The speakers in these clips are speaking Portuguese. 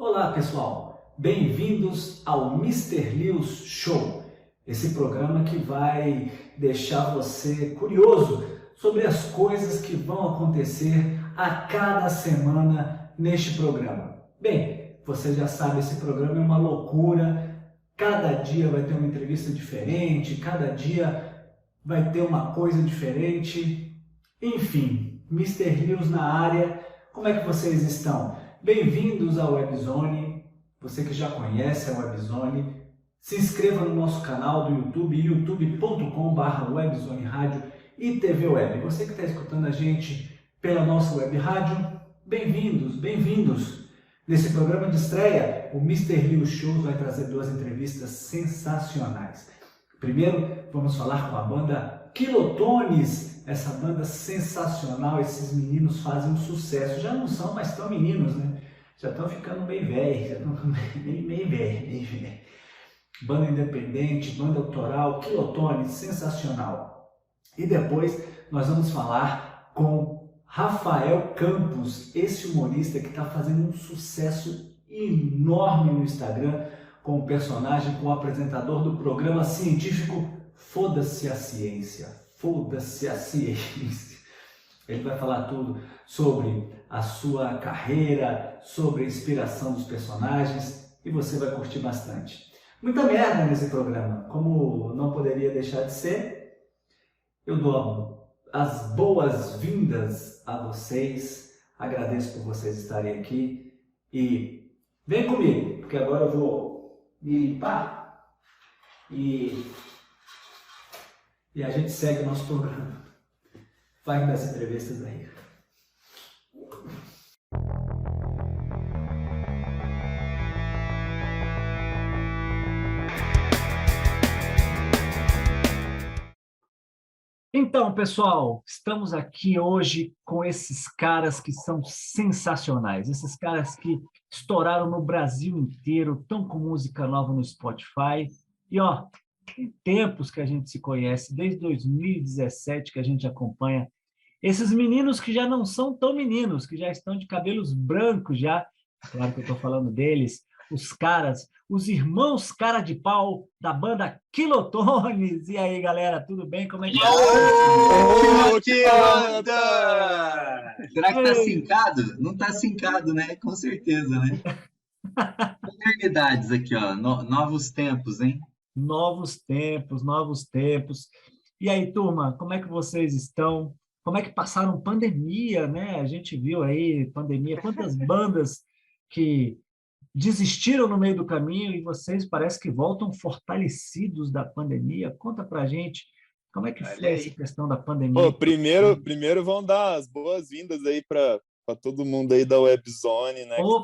Olá, pessoal. Bem-vindos ao Mister Lewis Show, esse programa que vai deixar você curioso sobre as coisas que vão acontecer a cada semana neste programa. Bem, você já sabe, esse programa é uma loucura. Cada dia vai ter uma entrevista diferente, cada dia vai ter uma coisa diferente. Enfim, Mister Lewis na área. Como é que vocês estão? Bem-vindos ao Webzone. Você que já conhece a Webzone, se inscreva no nosso canal do YouTube, youtube.com/webzone rádio e TV Web. Você que está escutando a gente pela nossa web rádio, bem-vindos, bem-vindos. Nesse programa de estreia, o Mister Lewis Show vai trazer duas entrevistas sensacionais. Primeiro, vamos falar com a banda Kilotones. Essa banda sensacional, esses meninos fazem um sucesso. Já não são mais tão meninos, né? Já estão ficando bem velhos, já estão bem velhos. Banda independente, banda autoral, Kilotones, sensacional. E depois nós vamos falar com Rafael Campos, esse humorista que está fazendo um sucesso enorme no Instagram, com o personagem, com o apresentador do programa científico Foda-se a Ciência. Foda-se a ciência. Ele vai falar tudo sobre a sua carreira, sobre a inspiração dos personagens e você vai curtir bastante. Muita merda nesse programa, como não poderia deixar de ser. Eu dou as boas-vindas a vocês, agradeço por vocês estarem aqui e vem comigo, porque agora eu vou me limpar e a gente segue o nosso programa. Vai das entrevistas aí. Então, pessoal, estamos aqui hoje com esses caras que são sensacionais. Esses caras que estouraram no Brasil inteiro, estão com música nova no Spotify. E, ó, tem tempos que a gente se conhece, desde 2017 que a gente acompanha esses meninos que já não são tão meninos, que já estão de cabelos brancos já, claro que eu estou falando deles, os caras, os irmãos cara de pau da banda Kilotones. E aí, galera, tudo bem? Como é que tá? Ô, que onda! Será que tá sincado? Não tá sincado, né? Com certeza, né? Modernidades aqui, ó. Novos tempos, hein? Novos tempos, novos tempos. E aí, turma, como é que vocês estão? Como é que passaram pandemia, né? A gente viu aí, pandemia, quantas bandas que desistiram no meio do caminho e vocês parece que voltam fortalecidos da pandemia. Conta pra gente como é que foi essa questão da pandemia. Pô, primeiro vão dar as boas-vindas aí para todo mundo aí da Webzone, né, que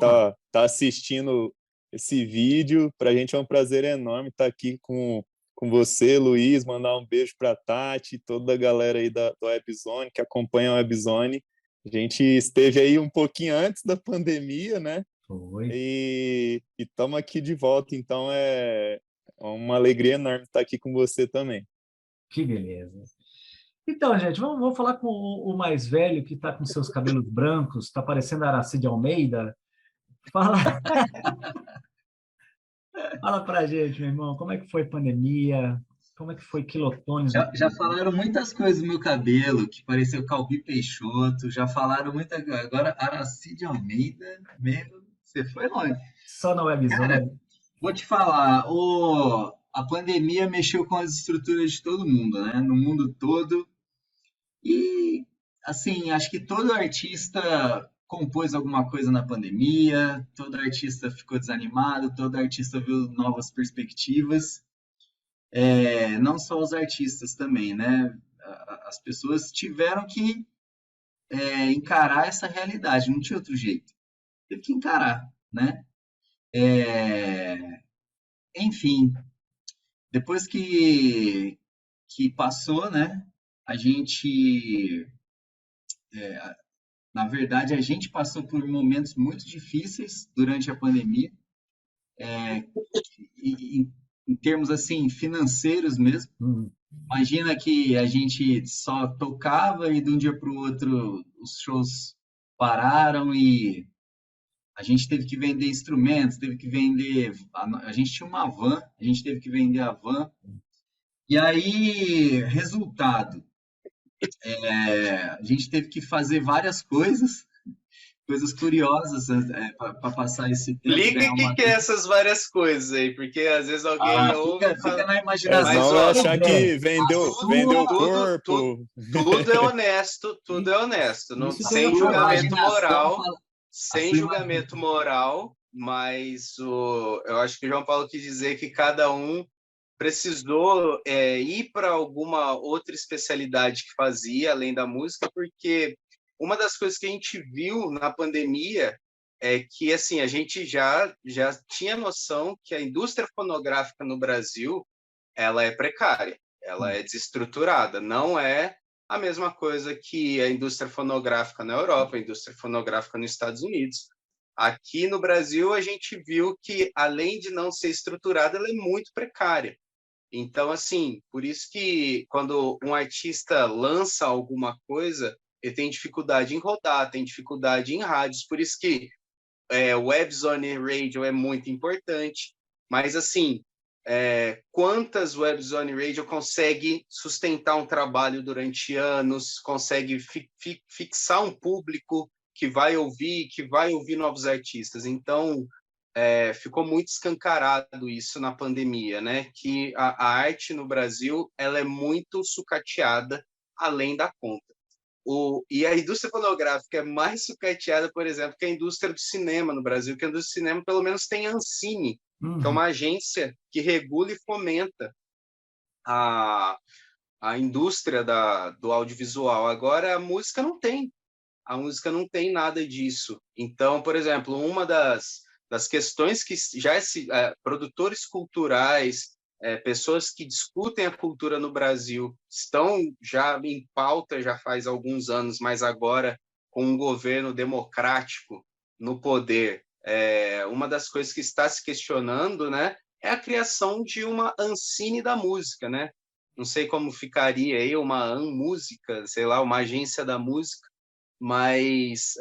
tá assistindo esse vídeo. Pra gente é um prazer enorme estar aqui com você, Luiz, mandar um beijo para Tati, toda a galera aí da Webzone, que acompanha a Webzone. A gente esteve aí um pouquinho antes da pandemia, né? Foi. E estamos aqui de volta, então é uma alegria enorme estar aqui com você também. Que beleza. Então, gente, vamos falar com o mais velho, que está com seus cabelos brancos, está parecendo Aracide Almeida. Fala pra gente, meu irmão, como é que foi a pandemia? Como é que foi Kilotones? Já falaram muitas coisas do meu cabelo, que pareceu Calbi Peixoto. Já falaram muita coisa. Agora, Aracide Almeida, mesmo, você foi longe. Só na Webzone. Cara, vou te falar, a pandemia mexeu com as estruturas de todo mundo, né? No mundo todo. E, assim, acho que todo artista compôs alguma coisa na pandemia, todo artista ficou desanimado, todo artista viu novas perspectivas. Não só os artistas também, né? As pessoas tiveram que encarar essa realidade, não tinha outro jeito. Teve que encarar, né? Enfim, depois que passou, né? A gente, na verdade, a gente passou por momentos muito difíceis durante a pandemia, em termos assim financeiros mesmo. Imagina que a gente só tocava e de um dia para o outro os shows pararam e A gente teve que vender instrumentos, teve que vender. A gente tinha uma van, a gente teve que vender a van. E aí, resultado, a gente teve que fazer várias coisas curiosas para passar esse tempo. Explica o que é essas várias coisas aí, porque às vezes alguém ouve e fica fala, na imaginação. Mas ó, achar que vendeu corpo. tudo é honesto, tudo é honesto, não, Isso sem que eu ia falar. julgamento moral, sem sua julgamento moral, mas eu acho que o João Paulo quis dizer que cada um precisou ir para alguma outra especialidade que fazia, além da música, porque uma das coisas que a gente viu na pandemia é que assim, a gente já tinha noção que a indústria fonográfica no Brasil ela é precária, ela é desestruturada, não é a mesma coisa que a indústria fonográfica na Europa, a indústria fonográfica nos Estados Unidos. Aqui no Brasil, a gente viu que, além de não ser estruturada, ela é muito precária. Então, assim, por isso que quando um artista lança alguma coisa, ele tem dificuldade em rodar, tem dificuldade em rádios, por isso que Web Zone Radio é muito importante. Mas, assim, quantas Web Zone Radio consegue sustentar um trabalho durante anos, consegue fixar um público que vai ouvir novos artistas. Então, ficou muito escancarado isso na pandemia, né? Que a arte no Brasil ela é muito sucateada além da conta. E a indústria fonográfica é mais sucateada, por exemplo, que a indústria do cinema no Brasil, que a indústria do cinema pelo menos tem a Ancine, que é uma agência que regula e fomenta a indústria do audiovisual. Agora, a música não tem. A música não tem nada disso. Então, por exemplo, uma das questões que já produtores culturais, pessoas que discutem a cultura no Brasil estão já em pauta já faz alguns anos, mas agora com um governo democrático no poder, uma das coisas que está se questionando, né, é a criação de uma Ancine da música, né? Não sei como ficaria aí uma ANMúsica, sei lá, uma agência da música, mas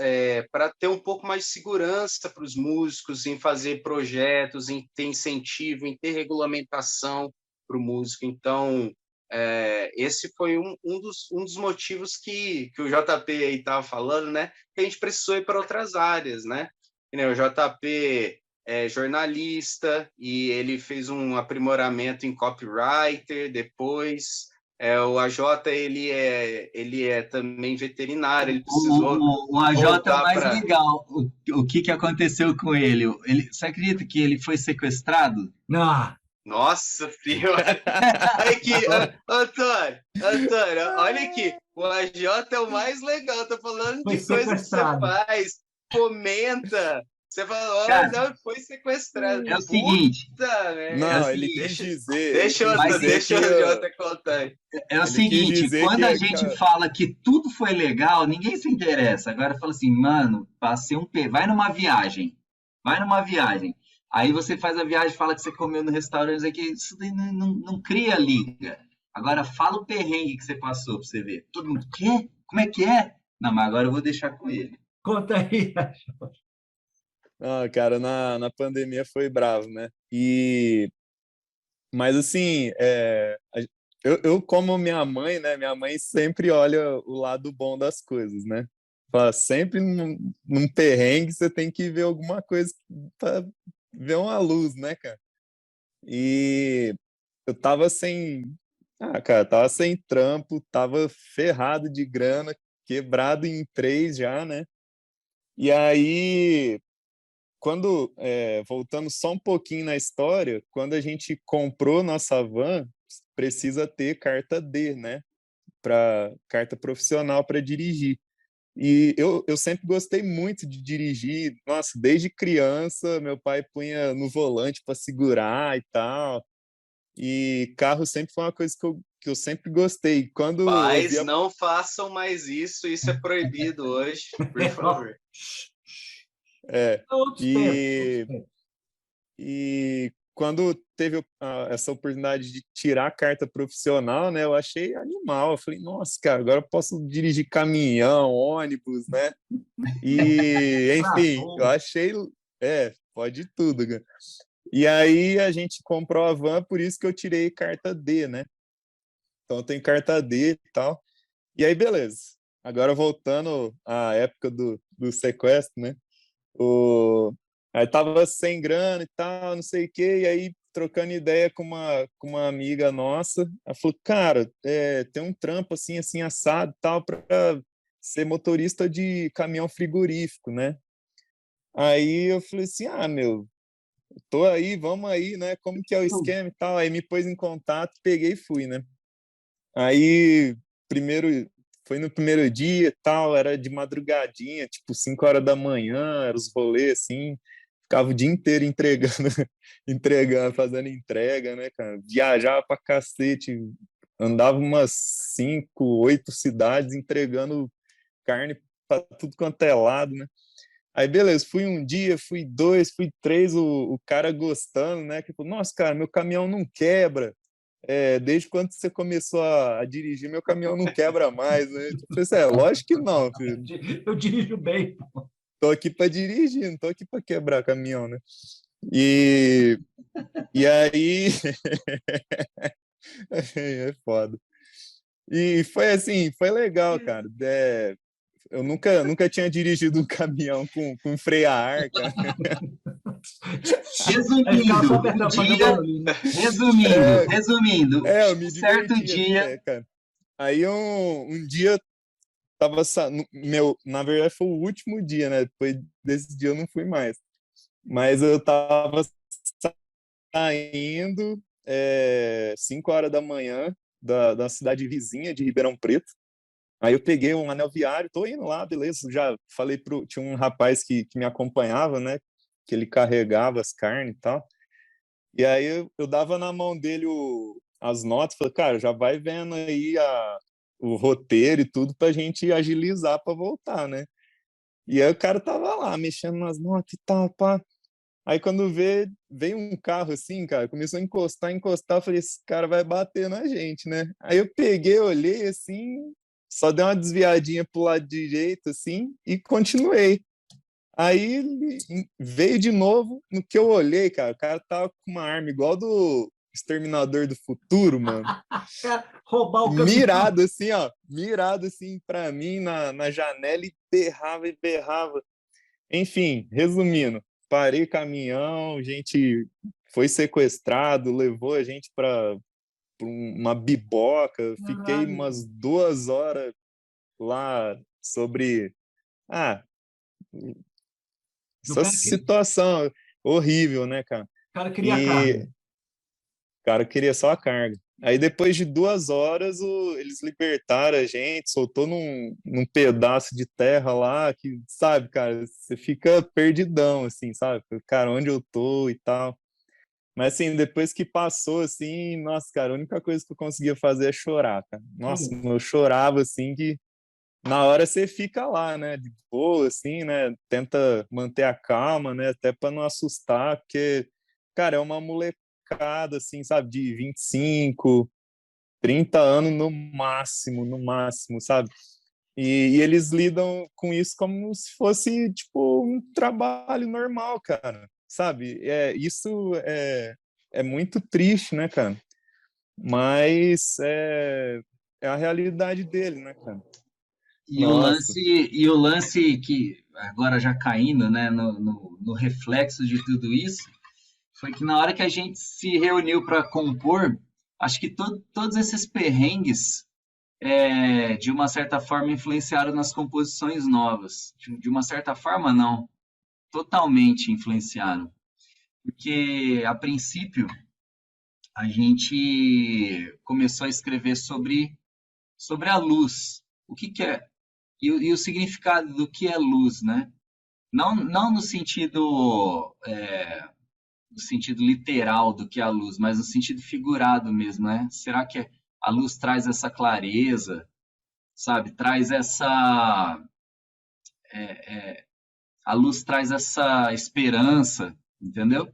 para ter um pouco mais de segurança para os músicos em fazer projetos, em ter incentivo, em ter regulamentação para o músico. Então, esse foi um dos motivos que o JP aí estava falando, né? Que a gente precisou ir para outras áreas, né? O JP é jornalista e ele fez um aprimoramento em copywriter depois. O AJ ele é também veterinário, ele precisou o AJ é o mais pra... legal. O que aconteceu com ele? Você acredita que ele foi sequestrado? Não. Nossa senhora! Olha aqui, Antônio, olha aqui. O AJ é o mais legal, tô falando Foi de coisa que você faz, comenta. Você falou, não, foi sequestrado. É o seguinte. Não, ele quis dizer. Deixa o AJ contar. É o seguinte, quando a gente fala que tudo foi legal, ninguém se interessa. Agora fala assim, mano, passei vai numa viagem. Aí você faz a viagem, fala que você comeu no restaurante, aqui, isso daí não cria liga. Agora fala o perrengue que você passou pra você ver. Todo mundo, quê? Como é que é? Não, mas agora eu vou deixar com ele. Conta aí, Não, cara, na pandemia foi bravo, né? Mas assim, eu como minha mãe, né? Minha mãe sempre olha o lado bom das coisas, né? Fala, sempre num perrengue você tem que ver alguma coisa para ver uma luz, né, cara? E eu tava tava sem trampo, tava ferrado de grana, quebrado em 3 já, né? E aí, voltando só um pouquinho na história, quando a gente comprou nossa van, precisa ter carta D, né? Carta profissional para dirigir. E eu sempre gostei muito de dirigir. Nossa, desde criança, meu pai punha no volante para segurar e tal. E carro sempre foi uma coisa que eu sempre gostei. Pais, não façam mais isso é proibido hoje, por favor. E quando teve essa oportunidade de tirar a carta profissional, né, eu achei animal. Eu falei, nossa, cara, agora eu posso dirigir caminhão, ônibus, né? E, enfim, eu achei, pode tudo, cara. E aí a gente comprou a van, por isso que eu tirei carta D, né? Então eu tenho carta D e tal. E aí, beleza. Agora voltando à época do sequestro, né? Aí tava sem grana e tal, não sei o quê, e aí trocando ideia com uma amiga nossa, ela falou, cara, tem um trampo assim, assim, assado e tal, para ser motorista de caminhão frigorífico, né? Aí eu falei assim, meu, tô aí, vamos aí, né? Como que é o esquema e tal? Aí me pôs em contato, peguei e fui, né? Aí, foi no primeiro dia e tal, era de madrugadinha, tipo 5 horas da manhã, eram os rolês, assim, ficava o dia inteiro entregando, entregando, fazendo entrega, né, cara? Viajava pra cacete, andava umas 5, 8 cidades entregando carne pra tudo quanto é lado, né? Aí, beleza, fui um dia, fui dois, fui três, o cara gostando, né? Que falou, nossa, cara, meu caminhão não quebra. Desde quando você começou a dirigir, meu caminhão não quebra mais, né? Eu falei assim, lógico que não, filho. Eu dirijo bem. Tô aqui para dirigir, não tô aqui para quebrar caminhão, né? E aí... é foda. E foi assim, foi legal, cara. Eu nunca tinha dirigido um caminhão com freio a ar, cara. Resumindo, eu me certo divertia dia. até, cara. Aí um dia tava na verdade foi o último dia, né? Depois desse dia eu não fui mais. Mas eu tava saindo 5 horas da manhã da cidade vizinha de Ribeirão Preto. Aí eu peguei um anel viário, tô indo lá, beleza. Já falei tinha um rapaz que me acompanhava, né? Que ele carregava as carnes e tal. E aí eu dava na mão dele as notas, falei, cara, já vai vendo aí o roteiro e tudo pra gente agilizar pra voltar, né? E aí o cara tava lá, mexendo nas notas e tal, pá. Aí quando veio um carro assim, cara, começou a encostar, eu falei, esse cara vai bater na gente, né? Aí eu peguei, olhei assim, só dei uma desviadinha pro lado direito, assim, e continuei. Aí ele veio de novo, no que eu olhei, cara, o cara tava com uma arma igual do Exterminador do Futuro, mano. Roubar o caminhão. Mirado assim pra mim na janela e berrava. Enfim, resumindo, parei o caminhão, a gente foi sequestrado, levou a gente para uma biboca, fiquei umas 2 horas lá sobre essa situação horrível, né, cara? O cara queria carga. O cara queria só a carga. Aí depois de 2 horas, eles libertaram a gente, soltou num pedaço de terra lá, que, sabe, cara, você fica perdidão, assim, sabe? Cara, onde eu tô e tal. Mas, assim, depois que passou, assim, nossa, cara, a única coisa que eu conseguia fazer é chorar, cara. Nossa, eu chorava, assim, que na hora você fica lá, né, de boa, assim, né, tenta manter a calma, né, até para não assustar, porque, cara, é uma molecada, assim, sabe, de 25, 30 anos no máximo, sabe? E eles lidam com isso como se fosse, tipo, um trabalho normal, cara, sabe? Isso é muito triste, né, cara? Mas é a realidade dele, né, cara? E o lance que, agora já caindo, né, no reflexo de tudo isso, foi que na hora que a gente se reuniu para compor, acho que todos esses perrengues, de uma certa forma, influenciaram nas composições novas. De uma certa forma, não. Totalmente influenciaram. Porque, a princípio, a gente começou a escrever sobre a luz. O que é? E o significado do que é luz, né? Não no sentido literal do que é a luz, mas no sentido figurado mesmo, né? Será que a luz traz essa clareza, sabe? Traz essa... a luz traz essa esperança, entendeu?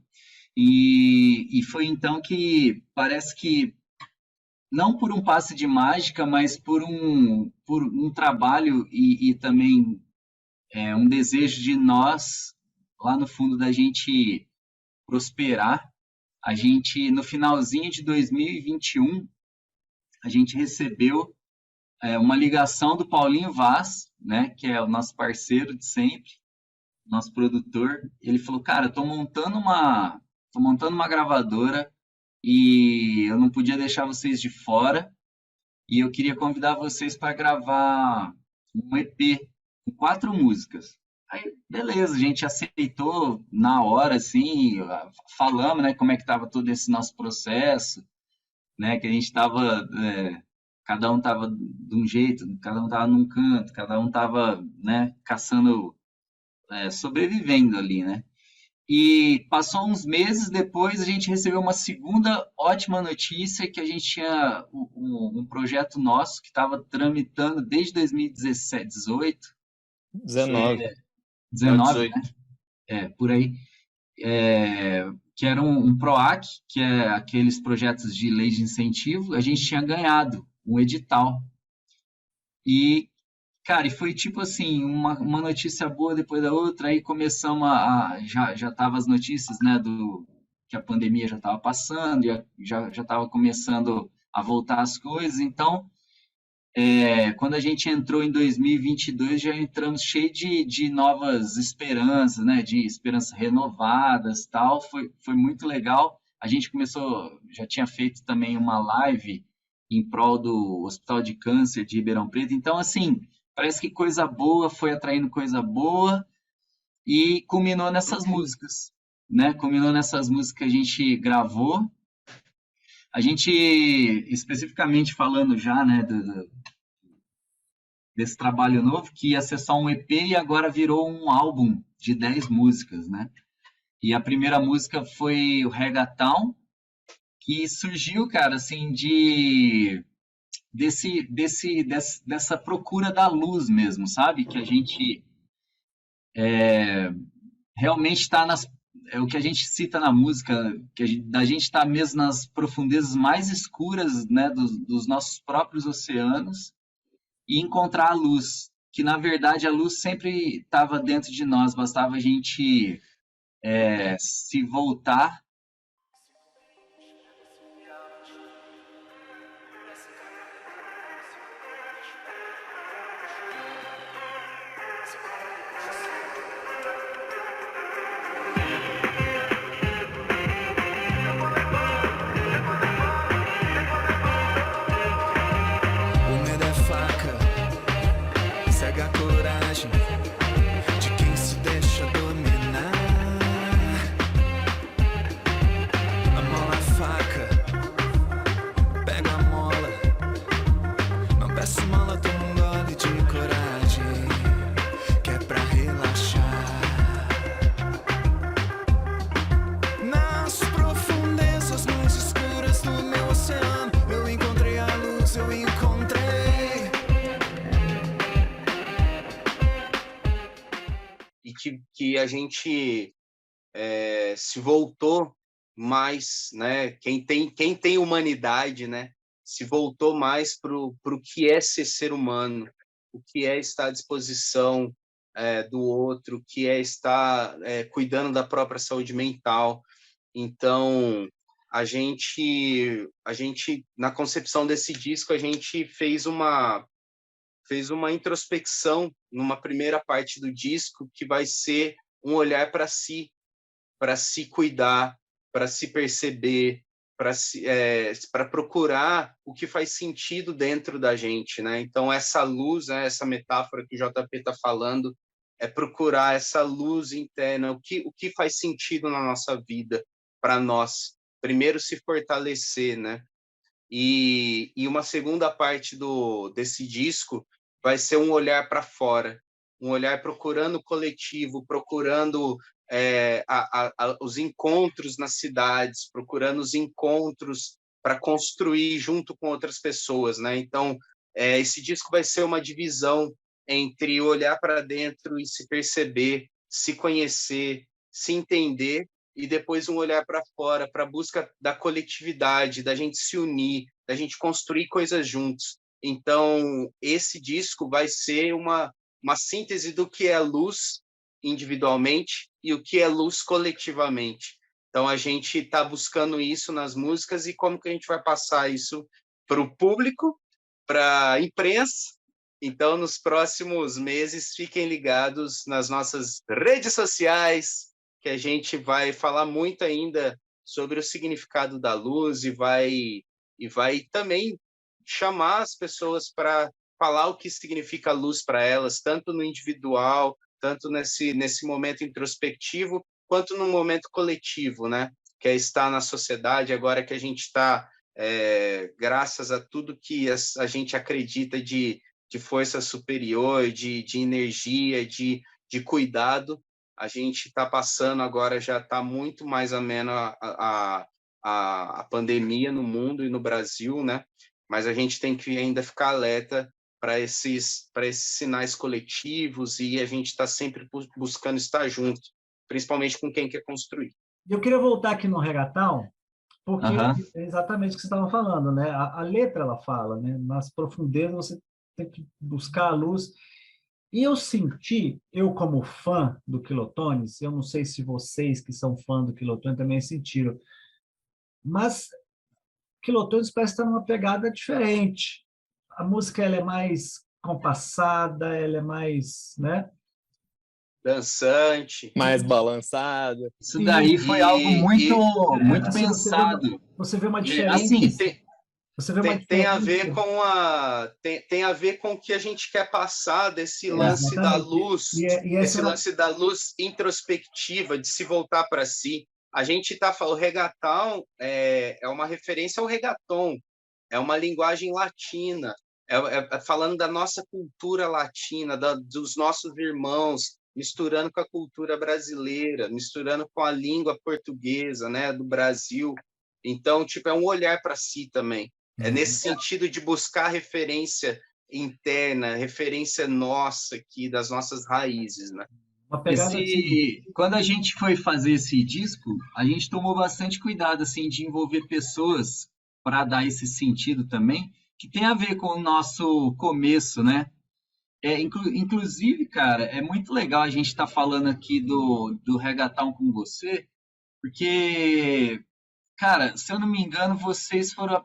E foi então que parece que, não por um passe de mágica, mas por um trabalho e também um desejo de nós, lá no fundo, da gente prosperar, a gente, no finalzinho de 2021, a gente recebeu uma ligação do Paulinho Vaz, né, que é o nosso parceiro de sempre, nosso produtor. Ele falou, cara, tô montando uma gravadora e eu não podia deixar vocês de fora e eu queria convidar vocês para gravar um EP com 4 músicas. Aí, beleza, a gente aceitou na hora, assim, falamos, né, como é que estava todo esse nosso processo, né, que a gente estava, cada um estava de um jeito, cada um estava num canto, cada um estava, né, caçando, sobrevivendo ali, né. E passou uns meses depois, a gente recebeu uma segunda ótima notícia, que a gente tinha um projeto nosso que estava tramitando desde 2017, 18, 19. 19, 18. por aí, que era um PROAC, que é aqueles projetos de lei de incentivo. A gente tinha ganhado um edital. E, cara, e foi tipo assim, uma notícia boa depois da outra, aí começamos já tava as notícias, né, que a pandemia já estava passando, já estava começando a voltar as coisas. Então, quando a gente entrou em 2022, já entramos cheio de novas esperanças, né, de esperanças renovadas, tal. Foi muito legal. A gente começou, já tinha feito também uma live em prol do Hospital de Câncer de Ribeirão Preto. Então, assim, parece que coisa boa foi atraindo coisa boa e culminou nessas músicas, né? Culminou nessas músicas que a gente gravou. A gente, especificamente falando já, né, desse trabalho novo, que ia ser só um EP e agora virou um álbum de 10 músicas, né? E a primeira música foi o Reggaeton, que surgiu, cara, assim, dessa procura da luz mesmo, sabe? Que a gente realmente está é o que a gente cita na música, da gente está mesmo nas profundezas mais escuras, né, dos nossos próprios oceanos, e encontrar a luz, que na verdade a luz sempre estava dentro de nós, bastava a gente se voltar. O medo é faca, cega a coragem de quem se deixa dominar. A mola é faca, pega a mola. Não peço mola, toma um gole de coragem, que é pra relaxar. Nas profundezas mais escuras do meu oceano, eu encontrei a luz, eu encontrei. E que a gente se voltou mais, né? Quem tem humanidade, né? Se voltou mais pro que é ser humano, o que é estar à disposição do outro, o que é estar cuidando da própria saúde mental. Então, a gente na concepção desse disco, a gente fez uma introspecção numa primeira parte do disco, que vai ser um olhar para se cuidar, para se perceber, para procurar o que faz sentido dentro da gente, né? Então, essa luz, né, essa metáfora que o JP está falando, é procurar essa luz interna, o que faz sentido na nossa vida, para nós. Primeiro, se fortalecer, né? E uma segunda parte desse disco vai ser um olhar para fora, um olhar procurando o coletivo, procurando os encontros nas cidades, procurando os encontros para construir junto com outras pessoas, né? Então, esse disco vai ser uma divisão entre olhar para dentro e se perceber, se conhecer, se entender, e depois um olhar para fora, para a busca da coletividade, da gente se unir, da gente construir coisas juntos. Então, esse disco vai ser uma síntese do que é luz individualmente e o que é luz coletivamente. Então, a gente está buscando isso nas músicas e como que a gente vai passar isso para o público, para a imprensa. Então, nos próximos meses, fiquem ligados nas nossas redes sociais, que a gente vai falar muito ainda sobre o significado da luz e vai também chamar as pessoas para falar o que significa a luz para elas, tanto no individual, tanto nesse momento introspectivo, quanto no momento coletivo, né? Que é estar na sociedade, agora que a gente está, graças a tudo que a gente acredita de força superior, de energia, de cuidado, a gente está passando agora, já está muito mais ameno a pandemia no mundo e no Brasil, né? Mas a gente tem que ainda ficar alerta para esses sinais coletivos e a gente está sempre buscando estar junto, principalmente com quem quer construir. Eu queria voltar aqui no Reggaeton, porque é exatamente o que você estava falando, né? A letra, ela fala, né? Nas profundezas você tem que buscar a luz. E eu senti, eu como fã do Kilotones, eu não sei se vocês que são fã do Kilotones também sentiram, mas Kilotones parece estar numa pegada diferente. A música ela é mais compassada, ela é mais, né? Dançante. Mais balançada. Isso daí foi algo muito assim, pensado. Você vê uma diferença. Assim, você vê uma tem a ver com tem a ver com o que a gente quer passar desse lance da luz, esse lance da luz introspectiva, de se voltar para si. A gente o reggaeton é uma referência ao reggaeton, é uma linguagem latina, falando da nossa cultura latina, dos nossos irmãos, misturando com a cultura brasileira, misturando com a língua portuguesa, né, do Brasil. Então, tipo, é um olhar para si também. É nesse sentido de buscar referência interna, referência nossa aqui, das nossas raízes, né? Quando a gente foi fazer esse disco, a gente tomou bastante cuidado, assim, de envolver pessoas para dar esse sentido também, que tem a ver com o nosso começo, né? Inclusive, cara, é muito legal a gente estar falando aqui do Reggaeton com você, porque, cara, se eu não me engano, vocês foram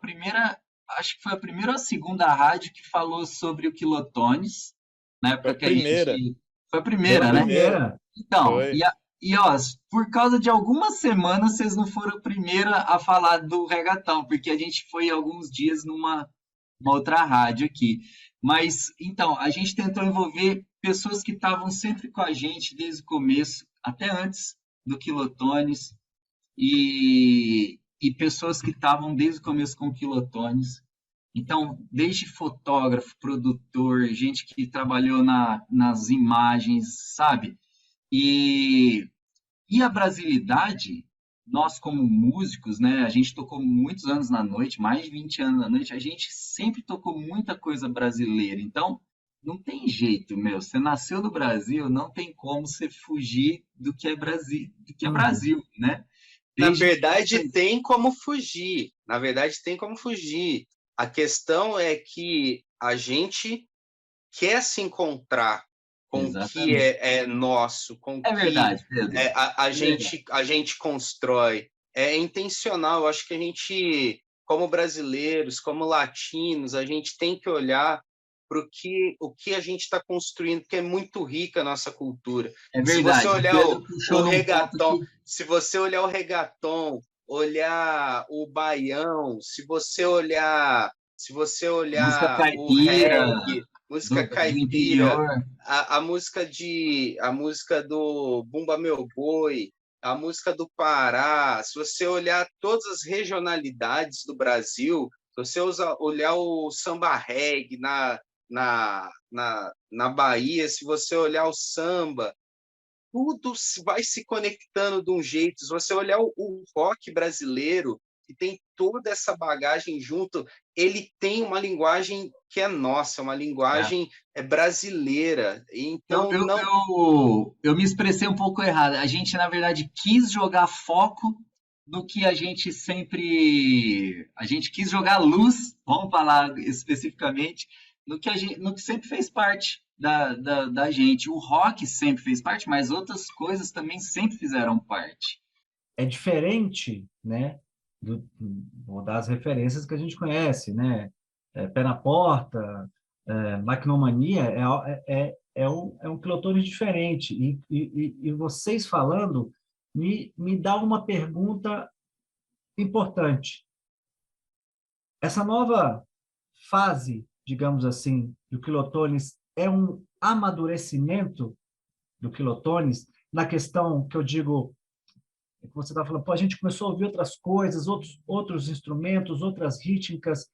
acho que foi a primeira ou a segunda rádio que falou sobre o Kilotones, na época que a gente... Foi a primeira, né? Então, ó, por causa de algumas semanas, vocês não foram a primeira a falar do Reggaeton, porque a gente foi alguns dias numa outra rádio aqui. Mas, então, a gente tentou envolver pessoas que estavam sempre com a gente desde o começo, até antes do Kilotones, e pessoas que estavam desde o começo com o Kilotones. Então, desde fotógrafo, produtor, gente que trabalhou nas imagens, sabe? E a brasilidade, nós como músicos, né? A gente tocou muitos anos na noite, mais de 20 anos na noite, a gente sempre tocou muita coisa brasileira. Então, não tem jeito, meu. Você nasceu no Brasil, não tem como você fugir do que é Brasil, né? Na verdade, tem como fugir. Na verdade, tem como fugir. A questão é que a gente quer se encontrar com o que é nosso, com o que verdade, Pedro. A gente constrói. É intencional. Eu acho que a gente, como brasileiros, como latinos, a gente tem que olhar para o que a gente está construindo, porque é muito rica a nossa cultura. É verdade. Se você olhar o reggaeton, se você olhar o reggaeton, olhar o baião, se você olhar música caipira, o reggae, música caipira, a música do Bumba Meu Boi, a música do Pará, se você olhar todas as regionalidades do Brasil, se você olhar o samba reggae na Bahia, se você olhar o samba, tudo vai se conectando de um jeito. Se você olhar o rock brasileiro, que tem toda essa bagagem junto, ele tem uma linguagem que é nossa, uma linguagem brasileira. Então, eu me expressei um pouco errado. A gente, na verdade, quis jogar foco no que a gente sempre... A gente quis jogar luz, vamos falar especificamente, no que sempre fez parte da gente. O rock sempre fez parte, mas outras coisas também sempre fizeram parte. É diferente, né? Vou dar as referências que a gente conhece, né? Pé na Porta, Lacnomania, é um Quilotones diferente. E vocês falando me dá uma pergunta importante. Essa nova fase, digamos assim, do Quilotones é um amadurecimento do Quilotones na questão que eu digo, que você está falando, pô, a gente começou a ouvir outras coisas, outros instrumentos, outras rítmicas.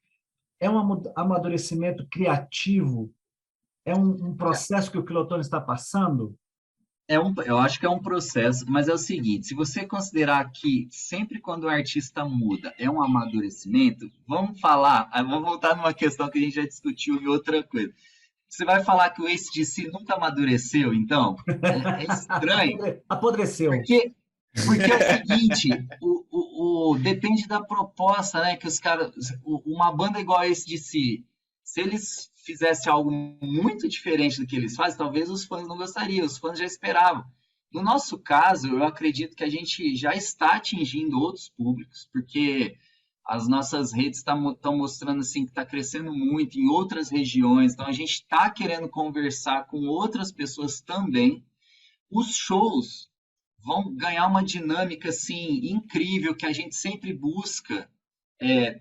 É um amadurecimento criativo? É um processo que o Quilotones está passando? Eu acho que é um processo, mas é o seguinte, se você considerar que sempre quando o artista muda é um amadurecimento, vamos voltar numa questão que a gente já discutiu em outra coisa. Você vai falar que o AC/DC nunca amadureceu, então? É estranho. Apodreceu. Porque é o seguinte, depende da proposta, né? Que os caras, uma banda igual a AC/DC, se eles fizessem algo muito diferente do que eles fazem, talvez os fãs não gostariam, os fãs já esperavam. No nosso caso, eu acredito que a gente já está atingindo outros públicos, porque as nossas redes estão mostrando assim, que está crescendo muito em outras regiões, então a gente está querendo conversar com outras pessoas também. Os shows vão ganhar uma dinâmica assim, incrível, que a gente sempre busca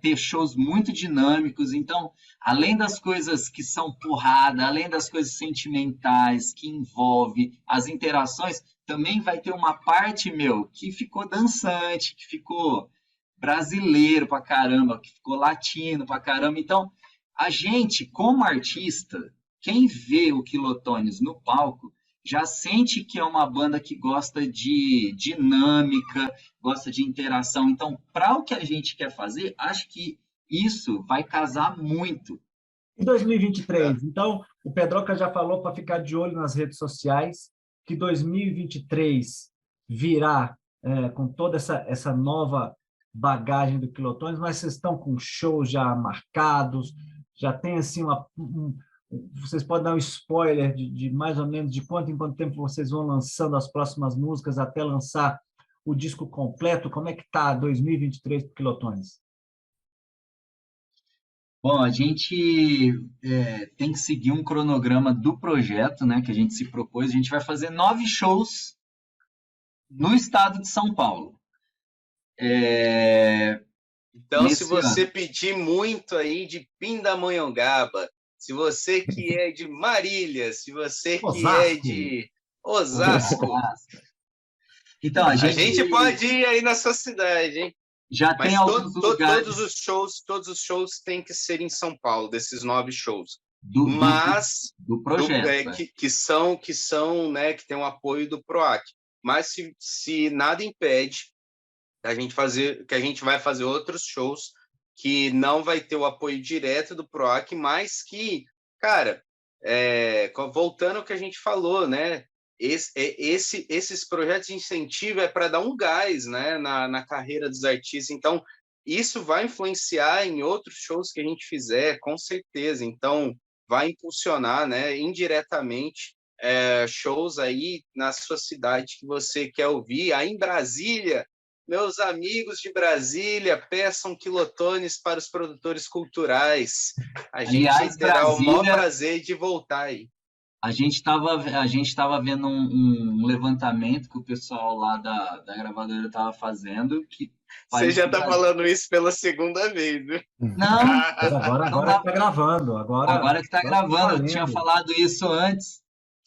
ter shows muito dinâmicos. Então, além das coisas que são porrada, além das coisas sentimentais, que envolve as interações, também vai ter uma parte, que ficou dançante, que ficou brasileiro pra caramba, que ficou latino pra caramba. Então, a gente, como artista, quem vê o Quilotones no palco, já sente que é uma banda que gosta de dinâmica, gosta de interação. Então, para o que a gente quer fazer, acho que isso vai casar muito. Em 2023, então, o Pedroca já falou para ficar de olho nas redes sociais, que 2023 virá com toda essa nova bagagem do Quilotones, mas vocês estão com shows já marcados, já tem assim vocês podem dar um spoiler de mais ou menos de quanto em quanto tempo vocês vão lançando as próximas músicas até lançar o disco completo? Como é que está 2023 para o Quilotones? Bom, a gente tem que seguir um cronograma do projeto, né, que a gente se propôs. A gente vai fazer 9 shows no estado de São Paulo. Então, se você pedir muito aí de Pindamonhangaba, se você que é de Marília, se você que é de Osasco, então, a gente pode ir aí na sua cidade, hein? Já tem alguns lugares. Todos os shows têm que ser em São Paulo, desses 9 shows. Do projeto. Que são, né, que tem o apoio do PROAC. Mas se nada impede que a gente vai fazer outros shows que não vai ter o apoio direto do PROAC, mas que, cara, voltando ao que a gente falou, né? Esses projetos de incentivo é para dar um gás, né, na carreira dos artistas. Então, isso vai influenciar em outros shows que a gente fizer, com certeza. Então, vai impulsionar, né, indiretamente, shows aí na sua cidade que você quer ouvir. Aí em Brasília, meus amigos de Brasília, peçam Quilotones para os produtores culturais. A gente terá o maior prazer de voltar aí. A gente estava vendo um levantamento que o pessoal lá da gravadora estava fazendo. Você já está falando isso pela segunda vez, né? Não, agora está gravando. Agora que está gravando. Eu tinha falado isso antes.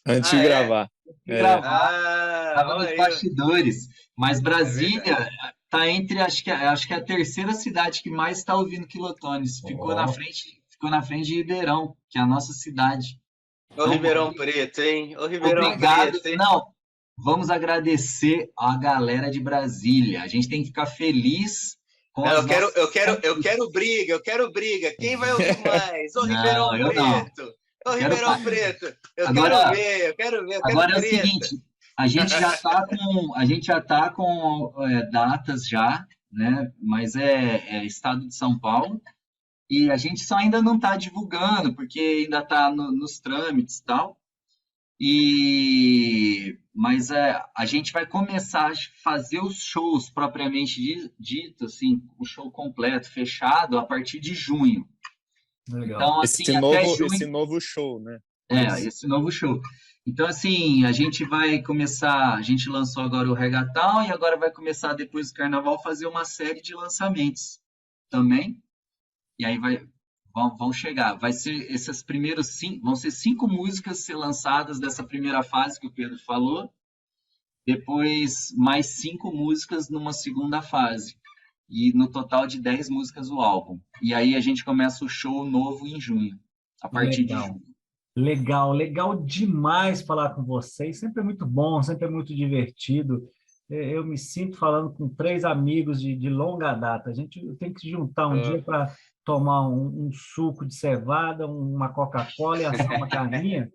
Antes de gravar. Estava nos bastidores. Mas Brasília está entre, acho que é a terceira cidade que mais está ouvindo Quilotones. Ficou na frente de Ribeirão, que é a nossa cidade. Ô Ribeirão Preto, hein? Ô Ribeirão Obrigado. Preto, hein? Não, vamos agradecer a galera de Brasília. A gente tem que ficar feliz com Não, as eu quero briga. Quem vai ouvir mais? Ô, Ribeirão eu não. Preto. Ô, Ribeirão Preto. Eu Agora, quero ver. agora é o treta. seguinte, a gente já tá com datas já, né? Mas é estado de São Paulo e a gente só ainda não está divulgando porque ainda está nos trâmites e tal. Mas a gente vai começar a fazer os shows propriamente dito, assim, o show completo, fechado, a partir de junho. Legal. Então, assim, até junho, esse novo show, né? esse novo show. Então, assim, a gente vai começar, a gente lançou agora o Reggaeton e agora vai começar, depois do Carnaval, fazer uma série de lançamentos também. E aí vão chegar. Vai ser esses primeiros 5, vão ser 5 músicas ser lançadas dessa primeira fase que o Pedro falou. Depois, mais 5 músicas numa segunda fase. E no total de 10 músicas o álbum. E aí a gente começa o show novo em junho, a partir de junho. Legal demais falar com vocês. Sempre é muito bom, sempre é muito divertido. Eu me sinto falando com 3 amigos de longa data. A gente tem que se juntar um dia para tomar um suco de cevada, uma Coca-Cola e assar uma carninha,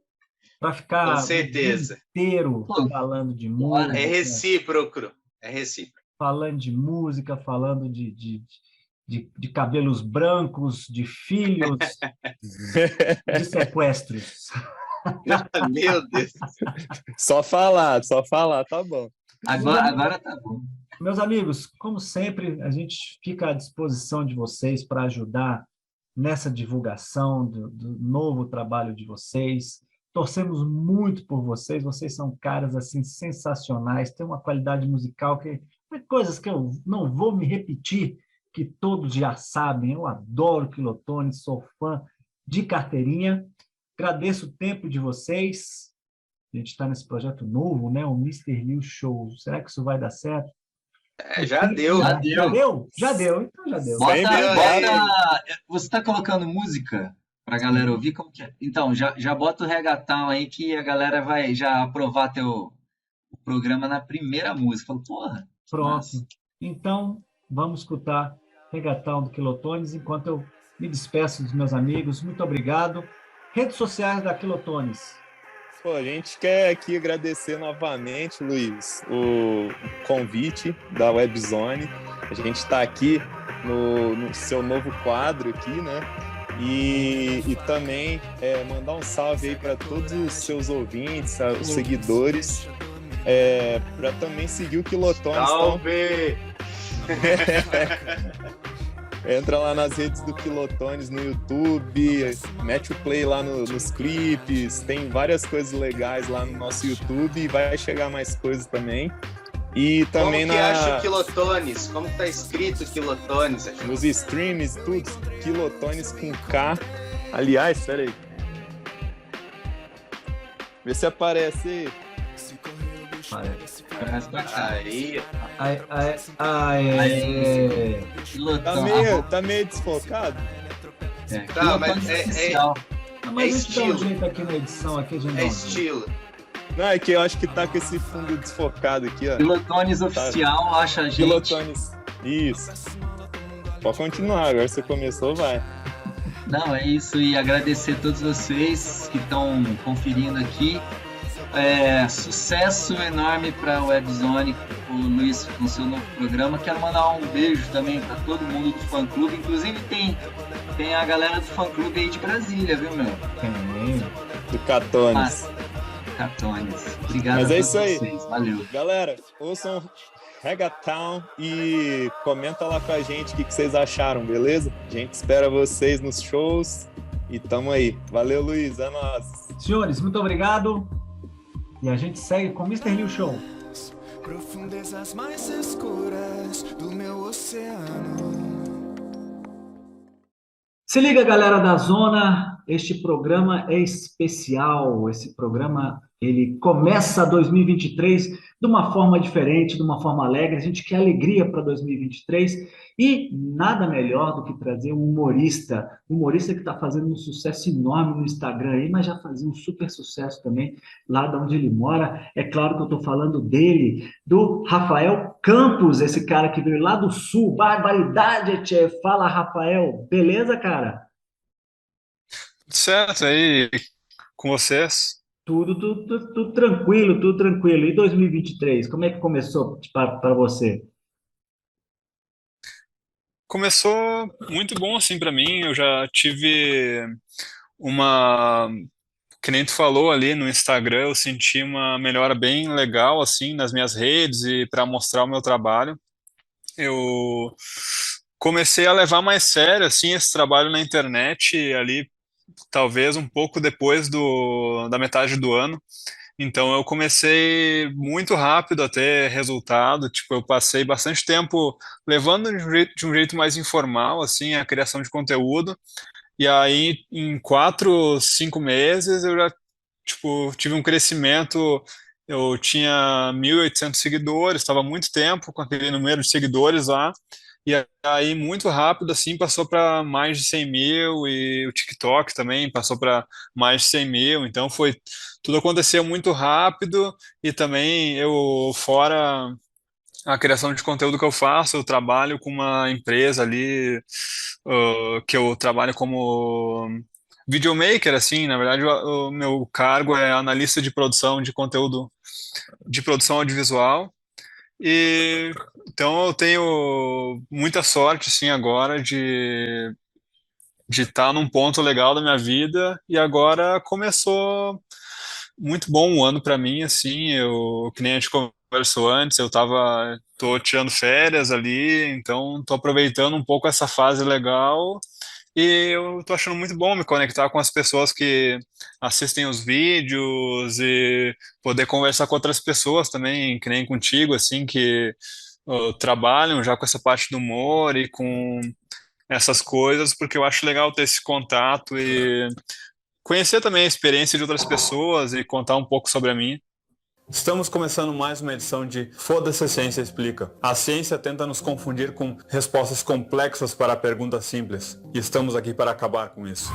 para ficar Com certeza. o dia inteiro falando de música. É recíproco. Falando de música, falando de cabelos brancos, de filhos, de sequestros. Meu Deus. Só falar, tá bom. Agora tá bom. Meus amigos, como sempre, a gente fica à disposição de vocês para ajudar nessa divulgação do novo trabalho de vocês. Torcemos muito por vocês, vocês são caras assim sensacionais, têm uma qualidade musical que coisas que eu não vou me repetir, que todos já sabem. Eu adoro Kilotones, sou fã de carteirinha. Agradeço o tempo de vocês. A gente está nesse projeto novo, né? O Mr. Liu Show. Será que isso vai dar certo? Já deu. Já deu. Então já deu. Você está colocando música para a galera ouvir? Como que é? Então, já bota o Reggaeton aí que a galera vai já aprovar o programa na primeira música. Fala, porra. Pronto. Nossa. Então, vamos escutar Reggaeton do Kilotones enquanto eu me despeço dos meus amigos. Muito obrigado. Redes sociais da Kilotones. Pô, a gente quer aqui agradecer novamente, Luiz, o convite da Webzone. A gente está aqui no seu novo quadro aqui, né? E também mandar um salve aí para todos os seus ouvintes, os seguidores, para também seguir o Kilotones. Salve! Entra lá nas redes do Kilotones no YouTube, mete o play lá nos clipes, tem várias coisas legais lá no nosso YouTube e vai chegar mais coisas também. E também como que acha o Kilotones? Como tá escrito Kilotones? Nos streams, tudo, Kilotones com K. Aliás, peraí. Vê se aparece aí. Aí. Tá meio desfocado? Tá, mas Mas estilo. Jeito aqui na edição, aqui a gente é estilo. Não, é que eu acho que tá com esse fundo desfocado aqui, ó. Kilotones oficial, acha a gente. Kilotones, isso. Pode continuar, agora você começou, vai. Não, é isso, e agradecer a todos vocês que estão conferindo aqui. Sucesso enorme para a Webzone, o Luiz, com seu novo programa. Quero mandar um beijo também para todo mundo do fã-clube, inclusive tem a galera do fã-clube aí de Brasília, viu, meu? Do Catones. Catones. Obrigado. Mas a é todos isso aí. vocês. Valeu. Galera, ouçam Reggaeton e comenta lá com a gente o que vocês acharam, beleza? A gente espera vocês nos shows e tamo aí. Valeu, Luiz, é nóis. Senhores, muito obrigado. E a gente segue com o Mr. Liu Show. Profundezas mais escuras do meu oceano. Se liga, galera da Zona. este programa é especial. Esse programa ele começa 2023 de uma forma diferente, de uma forma alegre. A gente quer alegria para 2023 e nada melhor do que trazer um humorista que está fazendo um sucesso enorme no Instagram aí, mas já fazia um super sucesso também lá de onde ele mora. É claro que eu estou falando dele, do Rafael Campos, esse cara que veio lá do Sul. Barbaridade, tchê. Fala, Rafael. Beleza, cara? Certo, aí com vocês. Tudo tranquilo, tudo tranquilo. E 2023, como é que começou para você? Começou muito bom assim para mim. Eu já tive uma, que nem tu falou ali no Instagram, eu senti uma melhora bem legal assim nas minhas redes e para mostrar o meu trabalho. Eu comecei a levar mais sério assim esse trabalho na internet ali, talvez um pouco depois da metade do ano. Então eu comecei muito rápido a ter resultado, tipo, eu passei bastante tempo levando de um jeito mais informal, assim, a criação de conteúdo, e aí em 4, 5 meses eu já, tipo, tive um crescimento, eu tinha 1.800 seguidores, estava muito tempo com aquele número de seguidores lá, e aí muito rápido, assim, passou para mais de 100 mil, e o TikTok também passou para mais de 100 mil, então tudo aconteceu muito rápido, e também eu, fora a criação de conteúdo que eu faço, eu trabalho com uma empresa ali, que eu trabalho como videomaker, assim, na verdade o meu cargo é analista de produção de conteúdo de produção audiovisual, e então eu tenho muita sorte, assim, agora de estar num ponto legal da minha vida, e agora começou muito bom um ano para mim, assim, que nem a gente conversou antes, tô tirando férias ali, então tô aproveitando um pouco essa fase legal, e eu tô achando muito bom me conectar com as pessoas que assistem os vídeos e poder conversar com outras pessoas também, que nem contigo, assim, que trabalham já com essa parte do humor e com essas coisas, porque eu acho legal ter esse contato e conhecer também a experiência de outras pessoas e contar um pouco sobre a minha. Estamos começando mais uma edição de Foda-se a Ciência Explica. A ciência tenta nos confundir com respostas complexas para perguntas simples. E estamos aqui para acabar com isso.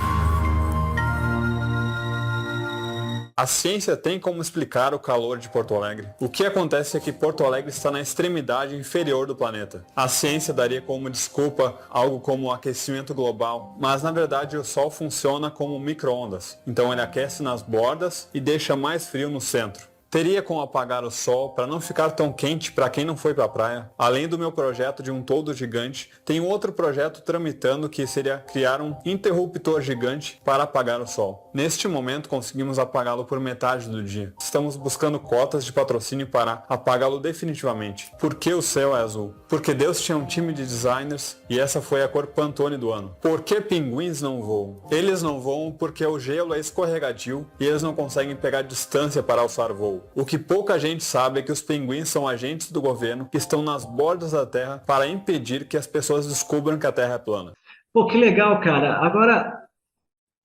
A ciência tem como explicar o calor de Porto Alegre. O que acontece é que Porto Alegre está na extremidade inferior do planeta. A ciência daria como desculpa algo como o aquecimento global, mas na verdade o Sol funciona como micro-ondas. Então ele aquece nas bordas e deixa mais frio no centro. Teria como apagar o sol para não ficar tão quente para quem não foi para a praia. Além do meu projeto de um toldo gigante, tem um outro projeto tramitando que seria criar um interruptor gigante para apagar o sol. Neste momento conseguimos apagá-lo por metade do dia. Estamos buscando cotas de patrocínio para apagá-lo definitivamente. Por que o céu é azul? Porque Deus tinha um time de designers e essa foi a cor Pantone do ano. Por que pinguins não voam? Eles não voam porque o gelo é escorregadio e eles não conseguem pegar distância para alçar voo. O que pouca gente sabe é que os pinguins são agentes do governo que estão nas bordas da Terra para impedir que as pessoas descubram que a Terra é plana. Pô, que legal, cara. Agora,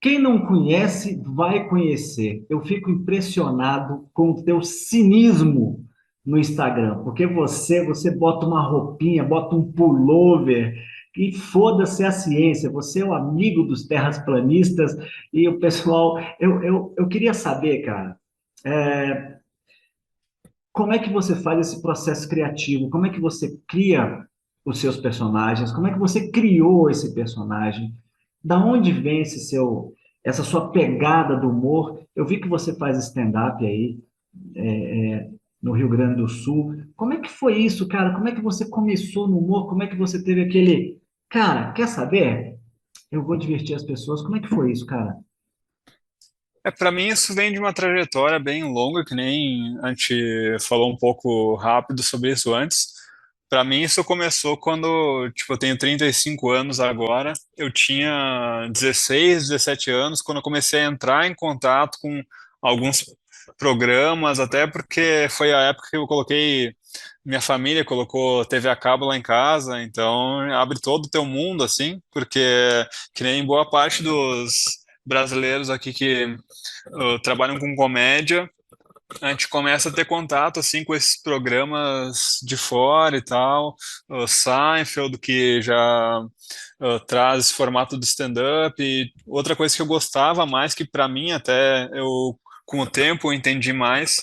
quem não conhece, vai conhecer. Eu fico impressionado com o teu cinismo no Instagram, porque você bota uma roupinha, bota um pullover, e foda-se a ciência. Você é o amigo dos terraplanistas e o pessoal... Eu queria saber, cara, como é que você faz esse processo criativo? Como é que você cria os seus personagens? Como é que você criou esse personagem? Da onde vem essa sua pegada do humor? Eu vi que você faz stand-up aí, no Rio Grande do Sul. Como é que foi isso, cara? Como é que você começou no humor? Como é que você teve aquele... Cara, quer saber? Eu vou divertir as pessoas. Como é que foi isso, cara? Para mim isso vem de uma trajetória bem longa, que nem a gente falou um pouco rápido sobre isso antes. Para mim isso começou quando, tipo, eu tenho 35 anos agora. Eu tinha 16, 17 anos quando eu comecei a entrar em contato com alguns programas, até porque foi a época que eu coloquei, minha família colocou TV a cabo lá em casa, então abre todo o teu mundo, assim, porque que nem boa parte brasileiros aqui que trabalham com comédia, a gente começa a ter contato assim com esses programas de fora e tal, o Seinfeld, que já traz esse formato do stand-up. E outra coisa que eu gostava mais, que para mim até eu com o tempo eu entendi mais,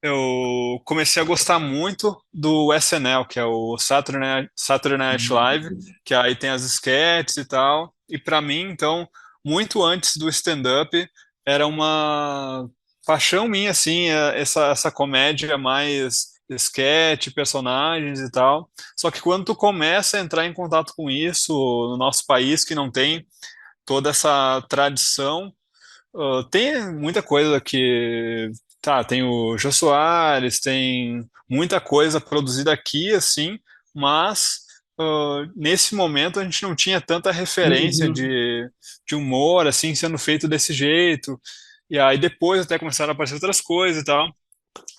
eu comecei a gostar muito do SNL, que é o Saturday Night Live, que aí tem as sketches e tal. E para mim, então, muito antes do stand-up, era uma paixão minha, assim, essa comédia mais sketch, personagens e tal. Só que quando tu começa a entrar em contato com isso, no nosso país, que não tem toda essa tradição, tem muita coisa que. Tá, tem o Jô Soares, tem muita coisa produzida aqui, assim, mas nesse momento a gente não tinha tanta referência Uhum. de humor, assim, sendo feito desse jeito. E aí depois até começaram a aparecer outras coisas e tal.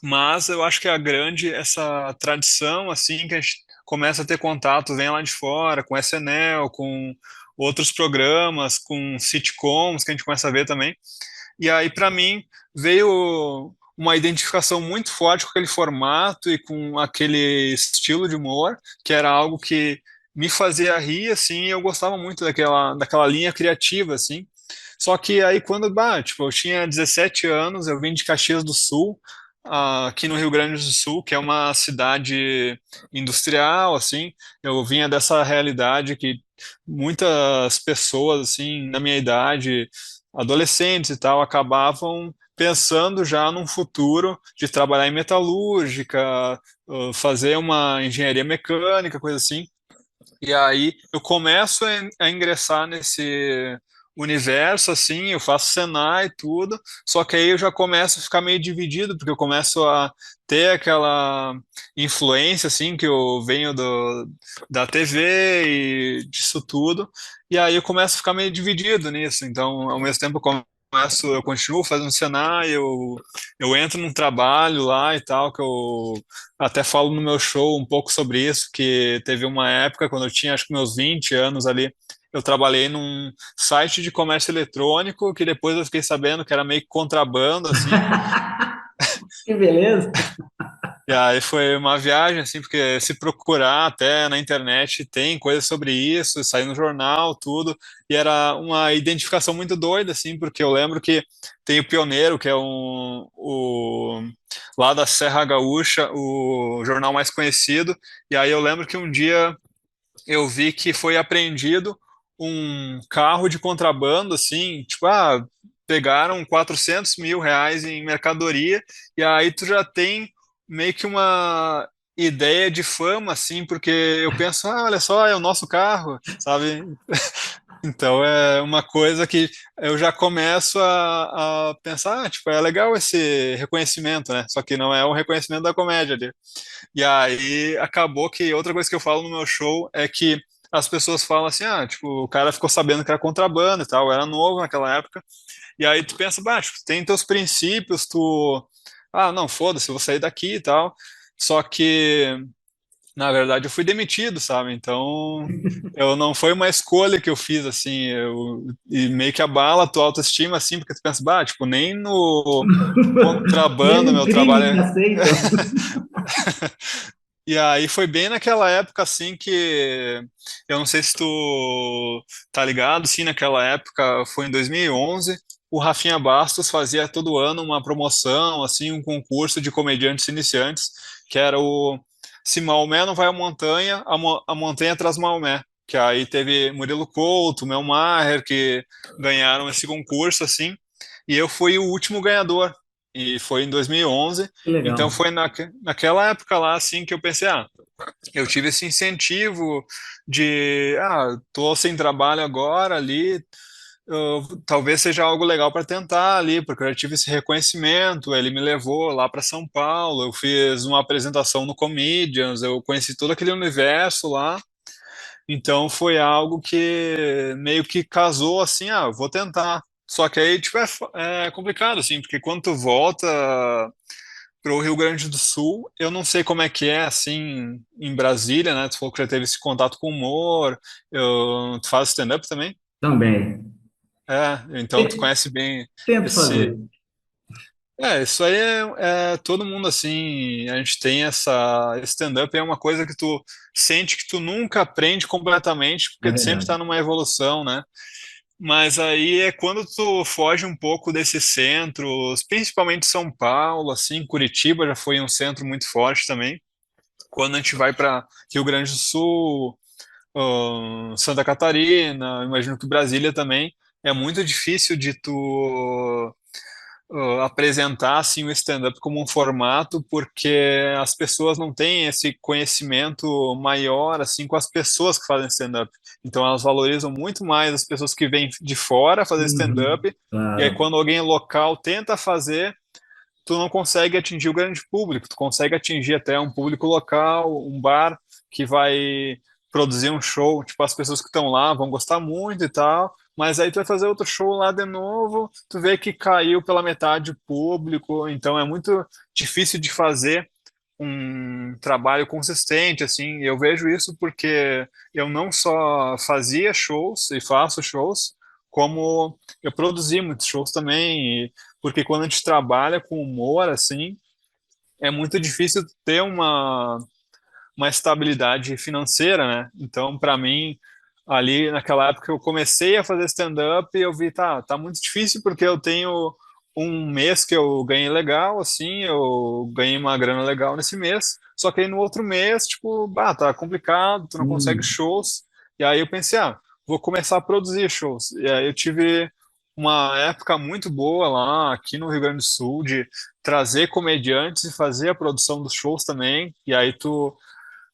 Mas eu acho que a grande, essa tradição, assim, que a gente começa a ter contato, vem lá de fora, com SNL, com outros programas, com sitcoms, que a gente começa a ver também. E aí, para mim, veio uma identificação muito forte com aquele formato e com aquele estilo de humor, que era algo que me fazia rir, assim, e eu gostava muito daquela linha criativa, assim. Só que aí, quando, tipo, eu tinha 17 anos, eu vim de Caxias do Sul, aqui no Rio Grande do Sul, que é uma cidade industrial, assim, eu vinha dessa realidade que muitas pessoas, assim, na minha idade, adolescentes e tal, acabavam pensando já num futuro de trabalhar em metalúrgica, fazer uma engenharia mecânica, coisa assim. E aí eu começo a ingressar nesse universo, assim, eu faço Senai e tudo, só que aí eu já começo a ficar meio dividido, porque eu começo a ter aquela influência, assim, que eu venho da TV e disso tudo, e aí eu começo a ficar meio dividido nisso, então, ao mesmo tempo eu continuo fazendo Senai, eu entro num trabalho lá e tal, que eu até falo no meu show um pouco sobre isso, que teve uma época, quando eu tinha acho que meus 20 anos ali, eu trabalhei num site de comércio eletrônico, que depois eu fiquei sabendo que era meio que contrabando, assim. Que beleza! E aí foi uma viagem, assim, porque se procurar até na internet tem coisas sobre isso, saiu no jornal, tudo, e era uma identificação muito doida, assim, porque eu lembro que tem o Pioneiro, que é lá da Serra Gaúcha, o jornal mais conhecido, e aí eu lembro que um dia eu vi que foi apreendido um carro de contrabando, assim, tipo, pegaram 400 mil reais em mercadoria, e aí tu já tem meio que uma ideia de fama, assim, porque eu penso, olha só, é o nosso carro, sabe? Então é uma coisa que eu já começo a pensar, tipo, é legal esse reconhecimento, né? Só que não é o reconhecimento da comédia ali. E aí acabou que outra coisa que eu falo no meu show é que as pessoas falam assim, tipo, o cara ficou sabendo que era contrabando e tal, eu era novo naquela época, e aí tu pensa, tipo, tem teus princípios, não, foda-se, eu vou sair daqui e tal, só que, na verdade, eu fui demitido, sabe, então, eu não foi uma escolha que eu fiz, assim, e meio que abala a tua autoestima, assim, porque tu pensa, tipo, nem no Nem contrabando no meu crime trabalho me aceitam. E aí foi bem naquela época assim que eu não sei se tu tá ligado, sim, naquela época foi em 2011, o Rafinha Bastos fazia todo ano uma promoção, assim, um concurso de comediantes iniciantes, que era o Se Maomé não vai à montanha, a montanha traz Maomé. Que aí teve Murilo Couto, Mel Maher, que ganharam esse concurso, assim, e eu fui o último ganhador e foi em 2011. Que Então legal. foi naquela época lá assim que eu pensei, eu tive esse incentivo de, tô sem trabalho agora ali, talvez seja algo legal para tentar ali, porque eu já tive esse reconhecimento, ele me levou lá para São Paulo, eu fiz uma apresentação no Comedians, eu conheci todo aquele universo lá, então foi algo que meio que casou assim, vou tentar. Só que aí, tipo, é complicado, assim, porque quando tu volta para o Rio Grande do Sul, eu não sei como é que é, assim, em Brasília, né? Tu falou que já teve esse contato com humor, tu faz stand-up também? Também. Então tu conhece bem Tento esse. fazer. Isso aí é todo mundo assim. A gente tem essa. Stand-up é uma coisa que tu sente que tu nunca aprende completamente, É porque tu sempre verdade. está numa evolução, né? Mas aí é quando tu foge um pouco desses centros, principalmente São Paulo, assim, Curitiba já foi um centro muito forte também. Quando a gente vai para Rio Grande do Sul, Santa Catarina, imagino que Brasília também, é muito difícil de tu apresentar assim o stand-up como um formato, porque as pessoas não têm esse conhecimento maior assim com as pessoas que fazem stand-up. Então elas valorizam muito mais as pessoas que vêm de fora fazer Uhum, stand-up, e aí claro. quando alguém local tenta fazer, tu não consegue atingir o grande público, tu consegue atingir até um público local, um bar que vai produzir um show, tipo, as pessoas que estão lá vão gostar muito e tal, mas aí tu vai fazer outro show lá de novo, tu vê que caiu pela metade o público, então é muito difícil de fazer um trabalho consistente, assim, eu vejo isso porque eu não só fazia shows e faço shows, como eu produzi muitos shows também, porque quando a gente trabalha com humor, assim, é muito difícil ter uma estabilidade financeira, né? Então, para mim, ali naquela época eu comecei a fazer stand-up e eu vi, tá muito difícil porque eu tenho um mês que eu ganhei legal, assim, eu ganhei uma grana legal nesse mês, só que aí no outro mês, tipo, tá complicado, tu não consegue Hum, shows, e aí eu pensei, vou começar a produzir shows, e aí eu tive uma época muito boa lá, aqui no Rio Grande do Sul, de trazer comediantes e fazer a produção dos shows também, e aí tu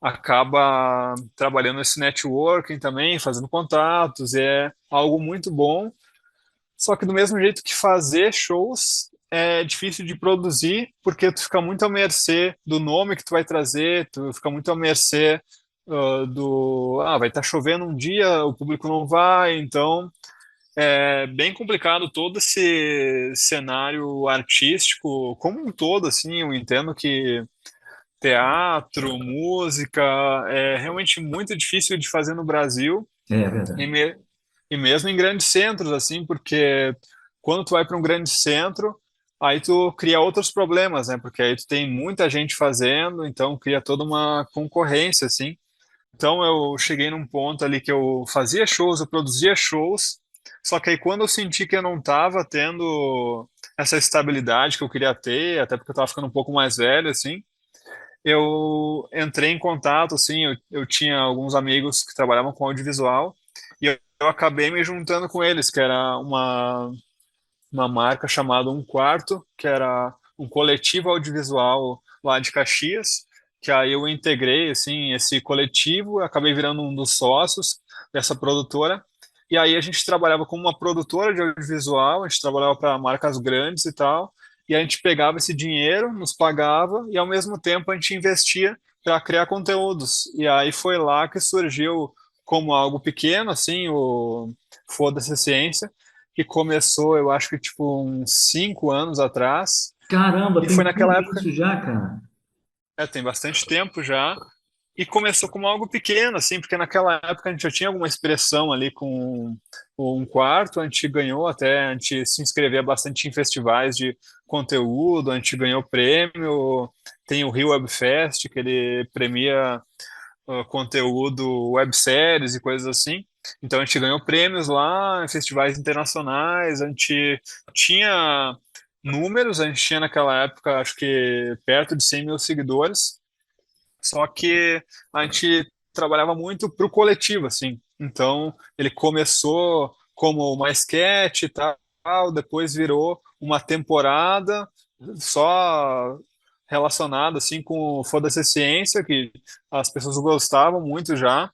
acaba trabalhando esse networking também, fazendo contatos, e é algo muito bom. Só que do mesmo jeito que fazer shows é difícil de produzir, porque tu fica muito à mercê do nome que tu vai trazer, tu fica muito à mercê vai estar chovendo um dia, o público não vai, então é bem complicado todo esse cenário artístico como um todo, assim, eu entendo que teatro, música, é realmente muito difícil de fazer no Brasil é e, verdade. e mesmo em grandes centros, assim, porque quando tu vai para um grande centro, aí tu cria outros problemas, né? Porque aí tu tem muita gente fazendo, então cria toda uma concorrência, assim. Então eu cheguei num ponto ali que eu fazia shows, eu produzia shows, só que aí quando eu senti que eu não estava tendo essa estabilidade que eu queria ter, até porque eu estava ficando um pouco mais velho, assim, eu entrei em contato, assim, eu tinha alguns amigos que trabalhavam com audiovisual e eu acabei me juntando com eles, que era uma marca chamada Um Quarto, que era um coletivo audiovisual lá de Caxias, que aí eu integrei, assim, esse coletivo, acabei virando um dos sócios dessa produtora, e aí a gente trabalhava como uma produtora de audiovisual, a gente trabalhava para marcas grandes e tal, e a gente pegava esse dinheiro, nos pagava, e ao mesmo tempo a gente investia para criar conteúdos. E aí foi lá que surgiu como algo pequeno, assim, o Foda-se Ciência, que começou, eu acho que tipo uns 5 anos atrás, Caramba, e foi tem tudo naquela época, isso já, cara. tem bastante tempo já, e começou como algo pequeno, assim, porque naquela época a gente já tinha alguma expressão ali com Um Quarto, a gente ganhou até, a gente se inscrevia bastante em festivais de conteúdo, a gente ganhou prêmio, tem o Rio Web Fest, que ele premia conteúdo, webséries e coisas assim. Então a gente ganhou prêmios lá em festivais internacionais, a gente tinha números, a gente tinha naquela época acho que perto de 100 mil seguidores, só que a gente trabalhava muito para o coletivo, assim. Então ele começou como uma sketch e tal, depois virou uma temporada só relacionada assim com o Foda-se Ciência, que as pessoas gostavam muito já.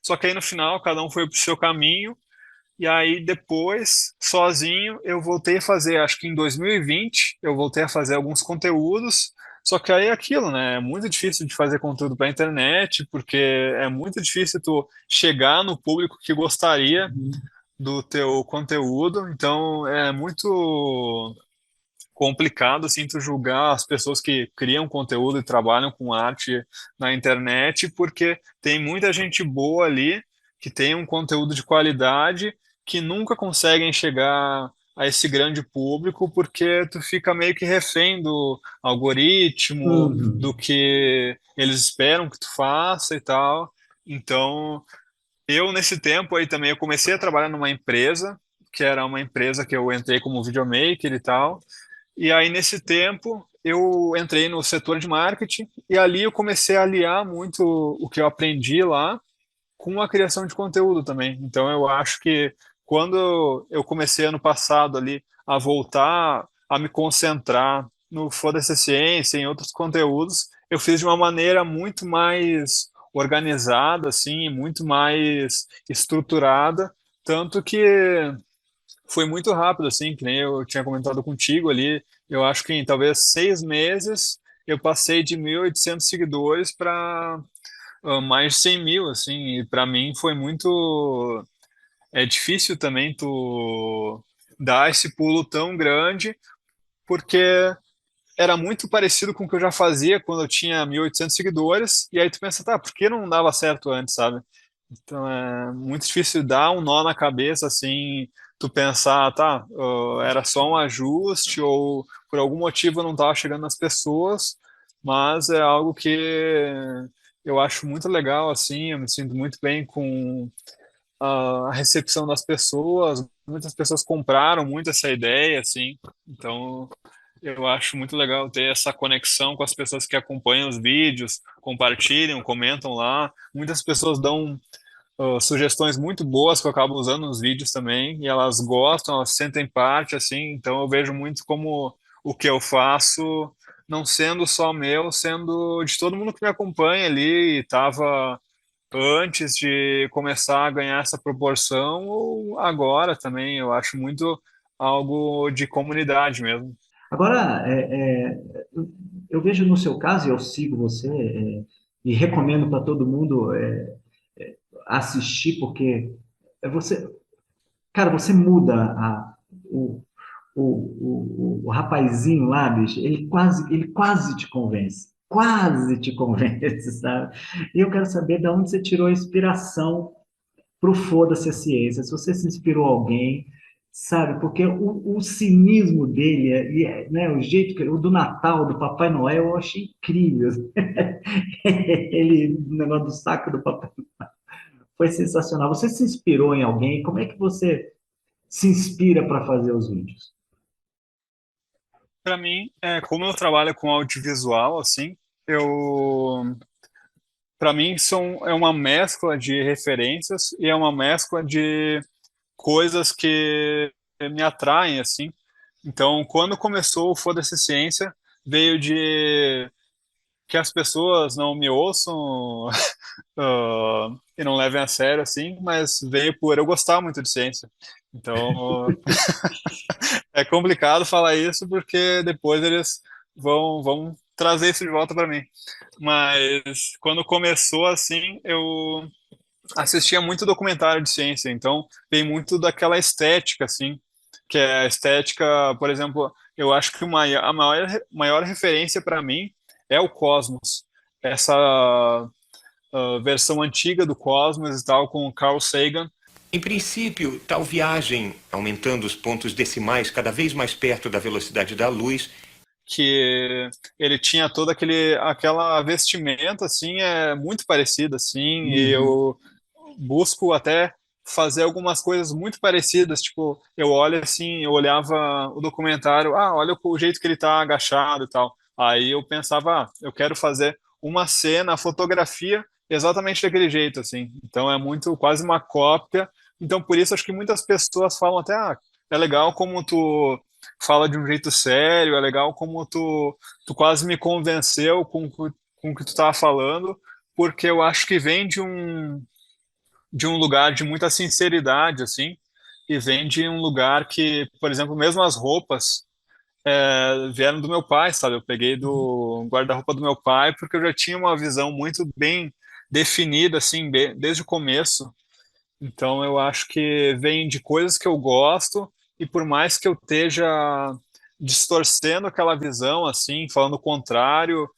Só que aí no final cada um foi pro seu caminho e aí depois, sozinho, eu voltei a fazer, acho que em 2020, eu voltei a fazer alguns conteúdos. Só que aí é aquilo, né? É muito difícil de fazer conteúdo para internet, porque é muito difícil tu chegar no público que gostaria Uhum. do teu conteúdo. Então é muito complicado assim tu julgar as pessoas que criam conteúdo e trabalham com arte na internet, porque tem muita gente boa ali que tem um conteúdo de qualidade que nunca conseguem chegar a esse grande público, porque tu fica meio que refém do algoritmo, do Uhum. que eles esperam que tu faça e tal. Então, eu nesse tempo aí também eu comecei a trabalhar numa empresa, que era uma empresa que eu entrei como videomaker e tal. E aí nesse tempo eu entrei no setor de marketing e ali eu comecei a aliar muito o que eu aprendi lá com a criação de conteúdo também. Então eu acho que quando eu comecei ano passado ali a voltar a me concentrar no Foda-se Ciência, em outros conteúdos, eu fiz de uma maneira muito mais organizada, assim, muito mais estruturada, tanto que foi muito rápido, assim, que nem eu tinha comentado contigo ali. Eu acho que em talvez 6 meses eu passei de 1.800 seguidores para mais de 100 mil, assim, e para mim foi muito. É difícil também tu dar esse pulo tão grande, porque era muito parecido com o que eu já fazia quando eu tinha 1.800 seguidores, e aí tu pensa, tá, por que não dava certo antes, sabe? Então é muito difícil dar um nó na cabeça, assim, tu pensar, tá, era só um ajuste, ou por algum motivo eu não estava chegando nas pessoas, mas é algo que eu acho muito legal, assim, eu me sinto muito bem com a recepção das pessoas, muitas pessoas compraram muito essa ideia, assim, então eu acho muito legal ter essa conexão com as pessoas que acompanham os vídeos, compartilham, comentam lá. Muitas pessoas dão sugestões muito boas que eu acabo usando nos vídeos também, e elas gostam, elas sentem parte, assim, então eu vejo muito como o que eu faço, não sendo só meu, sendo de todo mundo que me acompanha ali, e estava antes de começar a ganhar essa proporção, ou agora também, eu acho muito algo de comunidade mesmo. Agora, eu vejo no seu caso, e eu sigo você, e recomendo para todo mundo assistir, porque você, cara, você muda o rapazinho lá, bicho, ele quase te convence. Quase te convence, sabe? E eu quero saber de onde você tirou a inspiração pro Foda-se a Ciência. Se você se inspirou alguém, sabe? Porque o cinismo dele, né, o jeito que o do Natal, do Papai Noel, eu achei incrível. Ele, o negócio do saco do Papai foi sensacional. Você se inspirou em alguém? Como é que você se inspira para fazer os vídeos? Para mim, como eu trabalho com audiovisual, assim, eu para mim é uma mescla de referências e é uma mescla de coisas que me atraem, assim. Então, quando começou o Foda-se Ciência, veio de que as pessoas não me ouçam e não levem a sério, assim, mas veio por eu gostar muito de ciência. Então, é complicado falar isso porque depois eles vão trazer isso de volta para mim. Mas quando começou assim, eu assistia muito documentário de ciência, então tem muito daquela estética, assim, que é a estética, por exemplo, eu acho que a maior referência para mim é o Cosmos, essa versão antiga do Cosmos e tal, com o Carl Sagan. Em princípio, tal viagem, aumentando os pontos decimais cada vez mais perto da velocidade da luz, Que ele tinha toda aquela vestimenta, assim, muito parecida, assim, e Uhum. eu busco até fazer algumas coisas muito parecidas, tipo, eu olho assim, eu olhava o documentário, olha o jeito que ele tá agachado e tal. Aí eu pensava, eu quero fazer uma cena, a fotografia exatamente daquele jeito, assim. Então é muito, quase uma cópia. Então por isso acho que muitas pessoas falam até, é legal como tu fala de um jeito sério, é legal como tu quase me convenceu com o que tu tava falando, porque eu acho que vem de um lugar de muita sinceridade, assim, e vem de um lugar que, por exemplo, mesmo as roupas vieram do meu pai, sabe? Eu peguei do guarda-roupa do meu pai porque eu já tinha uma visão muito bem definida, assim, desde o começo. Então, eu acho que vem de coisas que eu gosto e por mais que eu esteja distorcendo aquela visão, assim, falando o contrário,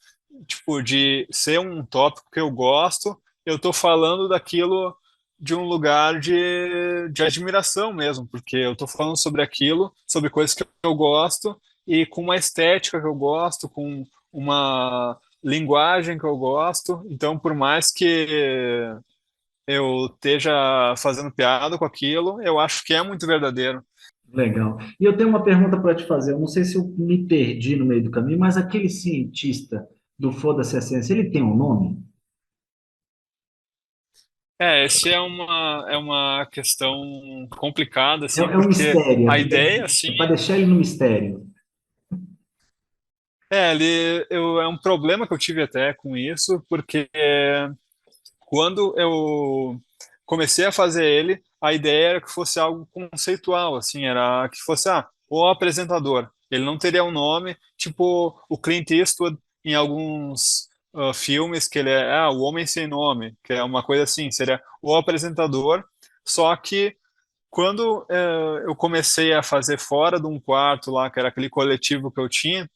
tipo, de ser um tópico que eu gosto, eu estou falando daquilo de um lugar de admiração mesmo, porque eu estou falando sobre aquilo, sobre coisas que eu gosto e com uma estética que eu gosto, com uma linguagem que eu gosto. Então, por mais que eu esteja fazendo piada com aquilo, eu acho que é muito verdadeiro. Legal. E eu tenho uma pergunta para te fazer. Eu não sei se eu me perdi no meio do caminho, mas aquele cientista do Foda-se a Ciência, ele tem um nome? Esse é uma questão complicada, É, assim, é um porque mistério. a ideia, assim, É para deixar ele no mistério. é um problema que eu tive até com isso, porque quando eu comecei a fazer ele, a ideia era que fosse algo conceitual, assim, era que fosse, o apresentador. Ele não teria um nome, tipo o Clint Eastwood em alguns filmes, que ele é o Homem Sem Nome, que é uma coisa assim, seria o apresentador, só que quando eu comecei a fazer fora de um quarto lá, que era aquele coletivo que eu tinha,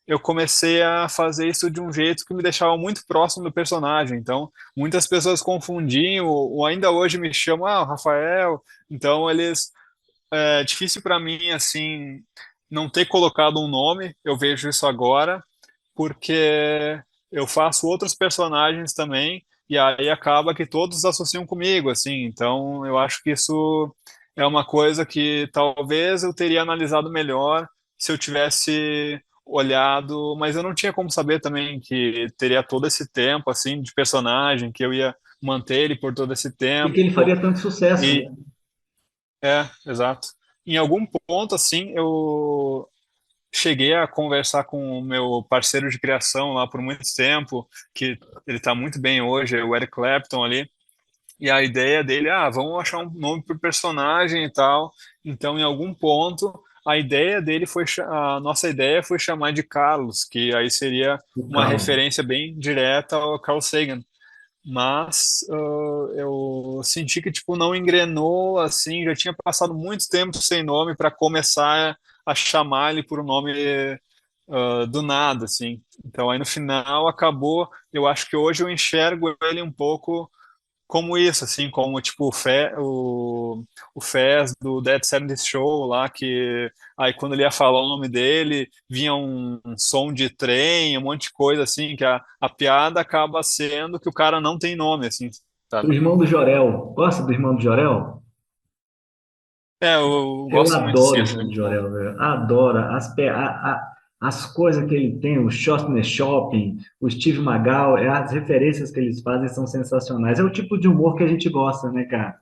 eu comecei a fazer isso de um jeito que me deixava muito próximo do personagem. Então, muitas pessoas confundiam, ou ainda hoje me chamam, o Rafael. Então, é difícil para mim, assim, não ter colocado um nome. Eu vejo isso agora, porque eu faço outros personagens também, e aí acaba que todos associam comigo, assim. Então, eu acho que isso é uma coisa que talvez eu teria analisado melhor se eu tivesse olhado, mas eu não tinha como saber também que teria todo esse tempo, assim, de personagem, que eu ia manter ele por todo esse E que tempo. ele faria tanto sucesso, E né? exato. Em algum ponto, assim, eu cheguei a conversar com o meu parceiro de criação lá por muito tempo, que ele está muito bem hoje, é o Eric Clapton ali, e a ideia dele, vamos achar um nome pro personagem e tal. Então, em algum ponto, a nossa ideia foi chamar de Carlos, que aí seria O uma Carlos. referência bem direta ao Carl Sagan. Mas eu senti que tipo não engrenou assim, já tinha passado muito tempo sem nome para começar a chamar ele por um nome do nada assim. Então aí no final acabou, eu acho que hoje eu enxergo ele um pouco como isso, assim, como tipo o Fez do Dead Seventies Show lá, que aí quando ele ia falar o nome dele, vinha um som de trem, um monte de coisa assim, que a piada acaba sendo que o cara não tem nome, assim, O sabe? irmão do Jorel. Gosta do irmão do Jorel? Eu Eu gosto muito, sim, adoro o acho irmão ele do muito bom. Jorel, velho. Adoro as coisas que ele tem, o Chosner Shopping, o Steve Magal, as referências que eles fazem são sensacionais. É o tipo de humor que a gente gosta, né, cara?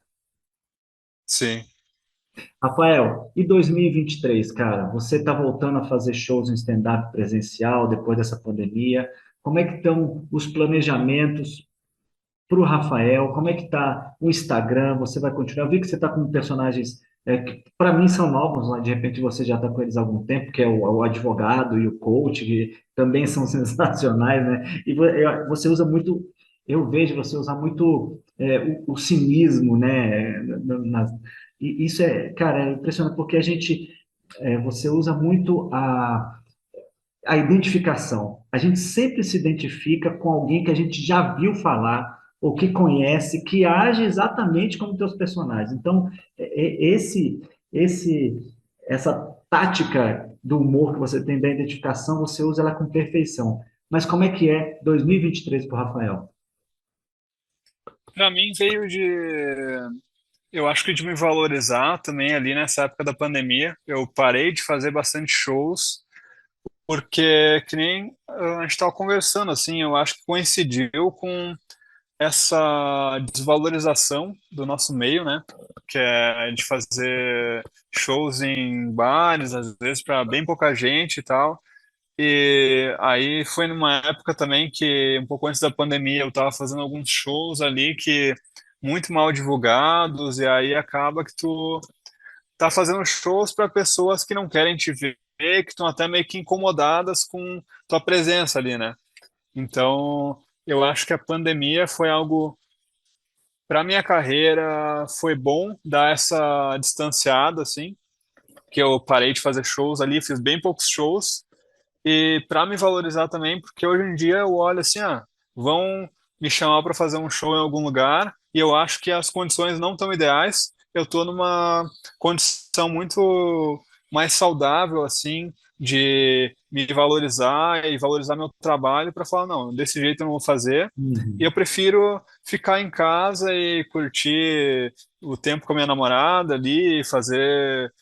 Sim. Rafael, e 2023, cara? Você está voltando a fazer shows em stand-up presencial depois dessa pandemia? Como é que estão os planejamentos para o Rafael? Como é que está o Instagram? Você vai continuar? Eu vi que você está com personagens que para mim são novos, lá de repente você já está com eles há algum tempo, que é o advogado e o coach, que também são sensacionais, né? E você usa muito, eu vejo você usar muito o cinismo, né? E isso cara, é impressionante, porque você usa muito a identificação. A gente sempre se identifica com alguém que a gente já viu falar ou que conhece, que age exatamente como teus personagens. Então, esse, essa tática do humor que você tem da identificação, você usa ela com perfeição. Mas como é que é 2023 para o Rafael? Para mim veio eu acho que de me valorizar também ali nessa época da pandemia. Eu parei de fazer bastante shows porque, que nem a gente estava conversando, assim, eu acho que coincidiu com essa desvalorização do nosso meio, né? Que é de fazer shows em bares, às vezes, para bem pouca gente e tal. E aí foi numa época também que, um pouco antes da pandemia, eu estava fazendo alguns shows ali que muito mal divulgados, e aí acaba que tu tá fazendo shows para pessoas que não querem te ver, que estão até meio que incomodadas com tua presença ali, né? Então, eu acho que a pandemia foi algo para minha carreira foi bom dar essa distanciada assim, que eu parei de fazer shows ali, fiz bem poucos shows e para me valorizar também, porque hoje em dia eu olho assim, vão me chamar para fazer um show em algum lugar, e eu acho que as condições não estão ideais. Eu estou numa condição muito mais saudável, assim, de me valorizar e valorizar meu trabalho para falar, não, desse jeito eu não vou fazer. E Uhum. eu prefiro ficar em casa e curtir o tempo com a minha namorada ali, fazer,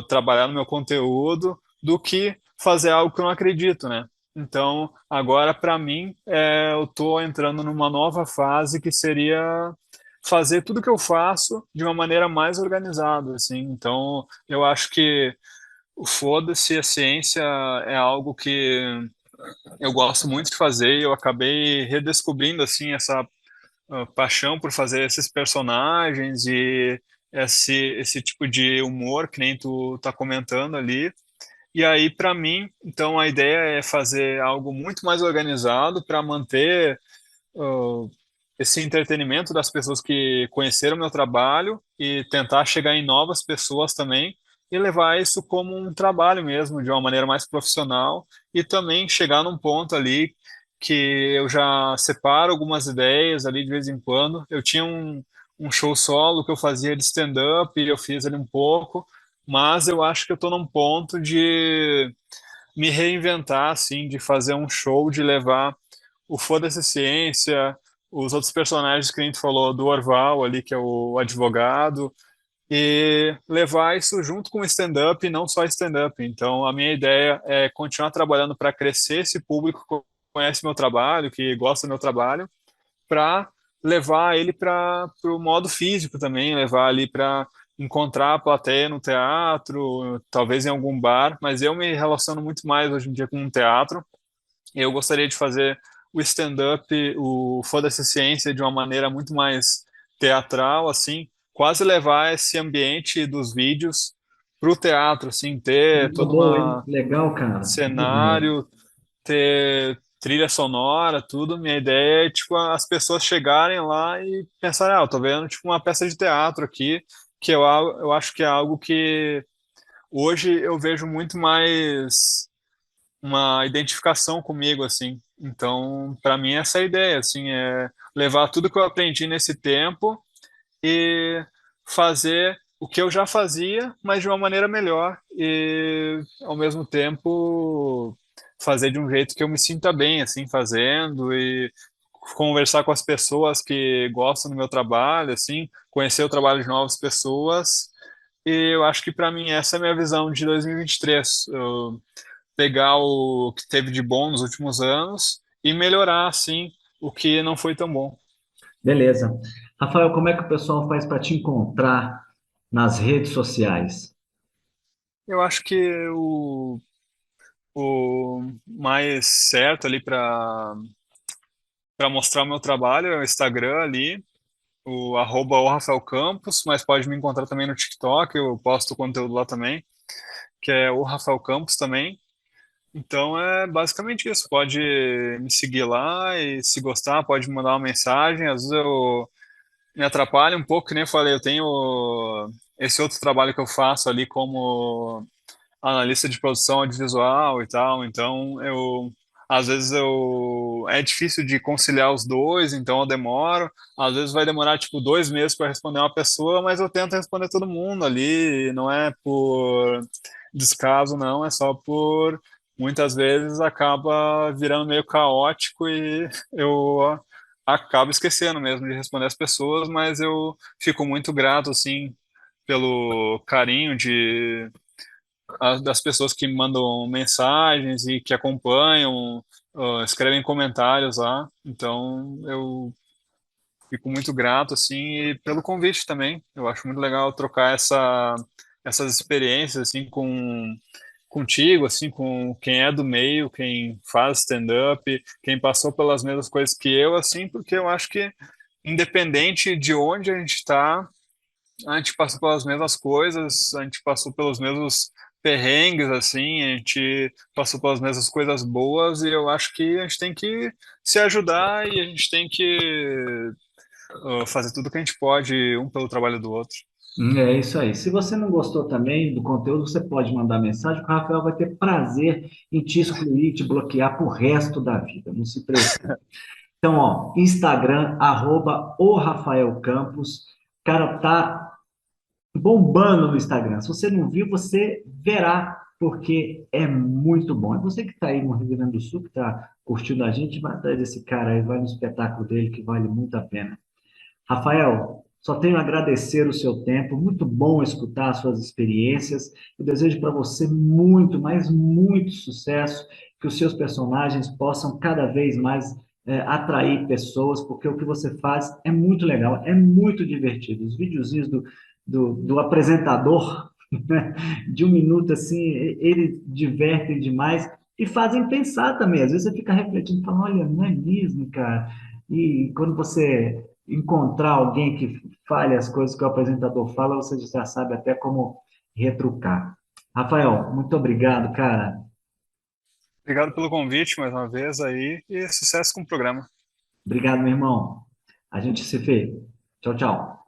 trabalhar no meu conteúdo, do que fazer algo que eu não acredito, né? Então, agora, para mim, eu estou entrando numa nova fase que seria fazer tudo que eu faço de uma maneira mais organizada, assim. Então, eu acho que o foda-se a ciência é algo que eu gosto muito de fazer e eu acabei redescobrindo, assim, essa paixão por fazer esses personagens e esse tipo de humor que nem tu tá comentando ali. E aí, para mim, então a ideia é fazer algo muito mais organizado para manter uh, esse entretenimento das pessoas que conheceram meu trabalho e tentar chegar em novas pessoas também e levar isso como um trabalho mesmo, de uma maneira mais profissional e também chegar num ponto ali que eu já separo algumas ideias ali de vez em quando. Eu tinha um show solo que eu fazia de stand-up e eu fiz ali um pouco, mas eu acho que eu estou num ponto de me reinventar, assim, de fazer um show, de levar o Foda-se Ciência, os outros personagens que a gente falou, do Orval ali, que é o advogado, e levar isso junto com o stand-up, e não só stand-up. Então, a minha ideia é continuar trabalhando para crescer esse público que conhece meu trabalho, que gosta do meu trabalho, para levar ele para o modo físico também, levar ali para encontrar a plateia no teatro, talvez em algum bar, mas eu me relaciono muito mais hoje em dia com o teatro. Eu gostaria de fazer o stand-up, o Foda-se Ciência, de uma maneira muito mais teatral, assim, quase levar esse ambiente dos vídeos para o teatro, assim, ter Uma todo boa, hein? um Legal, cara. Boa. cenário, ter trilha sonora, tudo. Minha ideia é, tipo, as pessoas chegarem lá e pensarem, eu tô vendo, tipo, uma peça de teatro aqui, que eu acho que é algo que hoje eu vejo muito mais uma identificação comigo, assim. Então, para mim, essa é a ideia, assim, é levar tudo que eu aprendi nesse tempo e fazer o que eu já fazia, mas de uma maneira melhor e, ao mesmo tempo, fazer de um jeito que eu me sinta bem, assim, fazendo e conversar com as pessoas que gostam do meu trabalho, assim, conhecer o trabalho de novas pessoas. E eu acho que para mim essa é a minha visão de 2023. Eu pegar o que teve de bom nos últimos anos e melhorar, assim, o que não foi tão bom. Beleza. Rafael, como é que o pessoal faz para te encontrar nas redes sociais? Eu acho que o mais certo ali para mostrar o meu trabalho é o Instagram ali, o arroba o Rafael Campos, mas pode me encontrar também no TikTok, eu posto conteúdo lá também, que é o Rafael Campos também. Então é basicamente isso. Pode me seguir lá e se gostar, pode me mandar uma mensagem. Às vezes eu me atrapalho um pouco, que nem eu falei, eu tenho esse outro trabalho que eu faço ali como analista de produção audiovisual e tal, então eu às vezes eu é difícil de conciliar os dois, então eu demoro, às vezes vai demorar tipo 2 meses para responder uma pessoa, mas eu tento responder todo mundo ali, não é por descaso não, é só por muitas vezes acaba virando meio caótico e eu acabo esquecendo mesmo de responder as pessoas, mas eu fico muito grato assim pelo carinho das pessoas que mandam mensagens e que acompanham, escrevem comentários lá. Então, eu fico muito grato, assim, e pelo convite também. Eu acho muito legal trocar essas experiências, assim, contigo, assim, com quem é do meio, quem faz stand-up, quem passou pelas mesmas coisas que eu, assim, porque eu acho que, independente de onde a gente está, a gente passou pelas mesmas coisas, a gente passou pelos mesmos perrengues, assim, a gente passou pelas mesmas coisas boas, e eu acho que a gente tem que se ajudar e a gente tem que fazer tudo que a gente pode, um pelo trabalho do outro. É isso aí. Se você não gostou também do conteúdo, você pode mandar mensagem, que o Rafael vai ter prazer em te excluir, te bloquear pro resto da vida. Não se preocupe. Então, ó, Instagram, @o Rafael Campos. O cara tá bombando no Instagram. Se você não viu, você verá, porque é muito bom. É você que está aí no Rio Grande do Sul, que está curtindo a gente, vai atrás desse cara aí, vai no espetáculo dele, que vale muito a pena. Rafael, só tenho a agradecer o seu tempo, muito bom escutar as suas experiências. Eu desejo para você muito, mas muito sucesso, que os seus personagens possam cada vez mais atrair pessoas, porque o que você faz é muito legal, é muito divertido. Os videozinhos do apresentador, né, de 1 minuto assim, eles divertem demais e fazem pensar também. Às vezes você fica refletindo, fala, olha, não é mesmo, cara? E quando você encontrar alguém que fale as coisas que o apresentador fala, você já sabe até como retrucar. Rafael, muito obrigado, cara. Obrigado pelo convite mais uma vez aí e sucesso com o programa. Obrigado, meu irmão. A gente se vê. Tchau, tchau.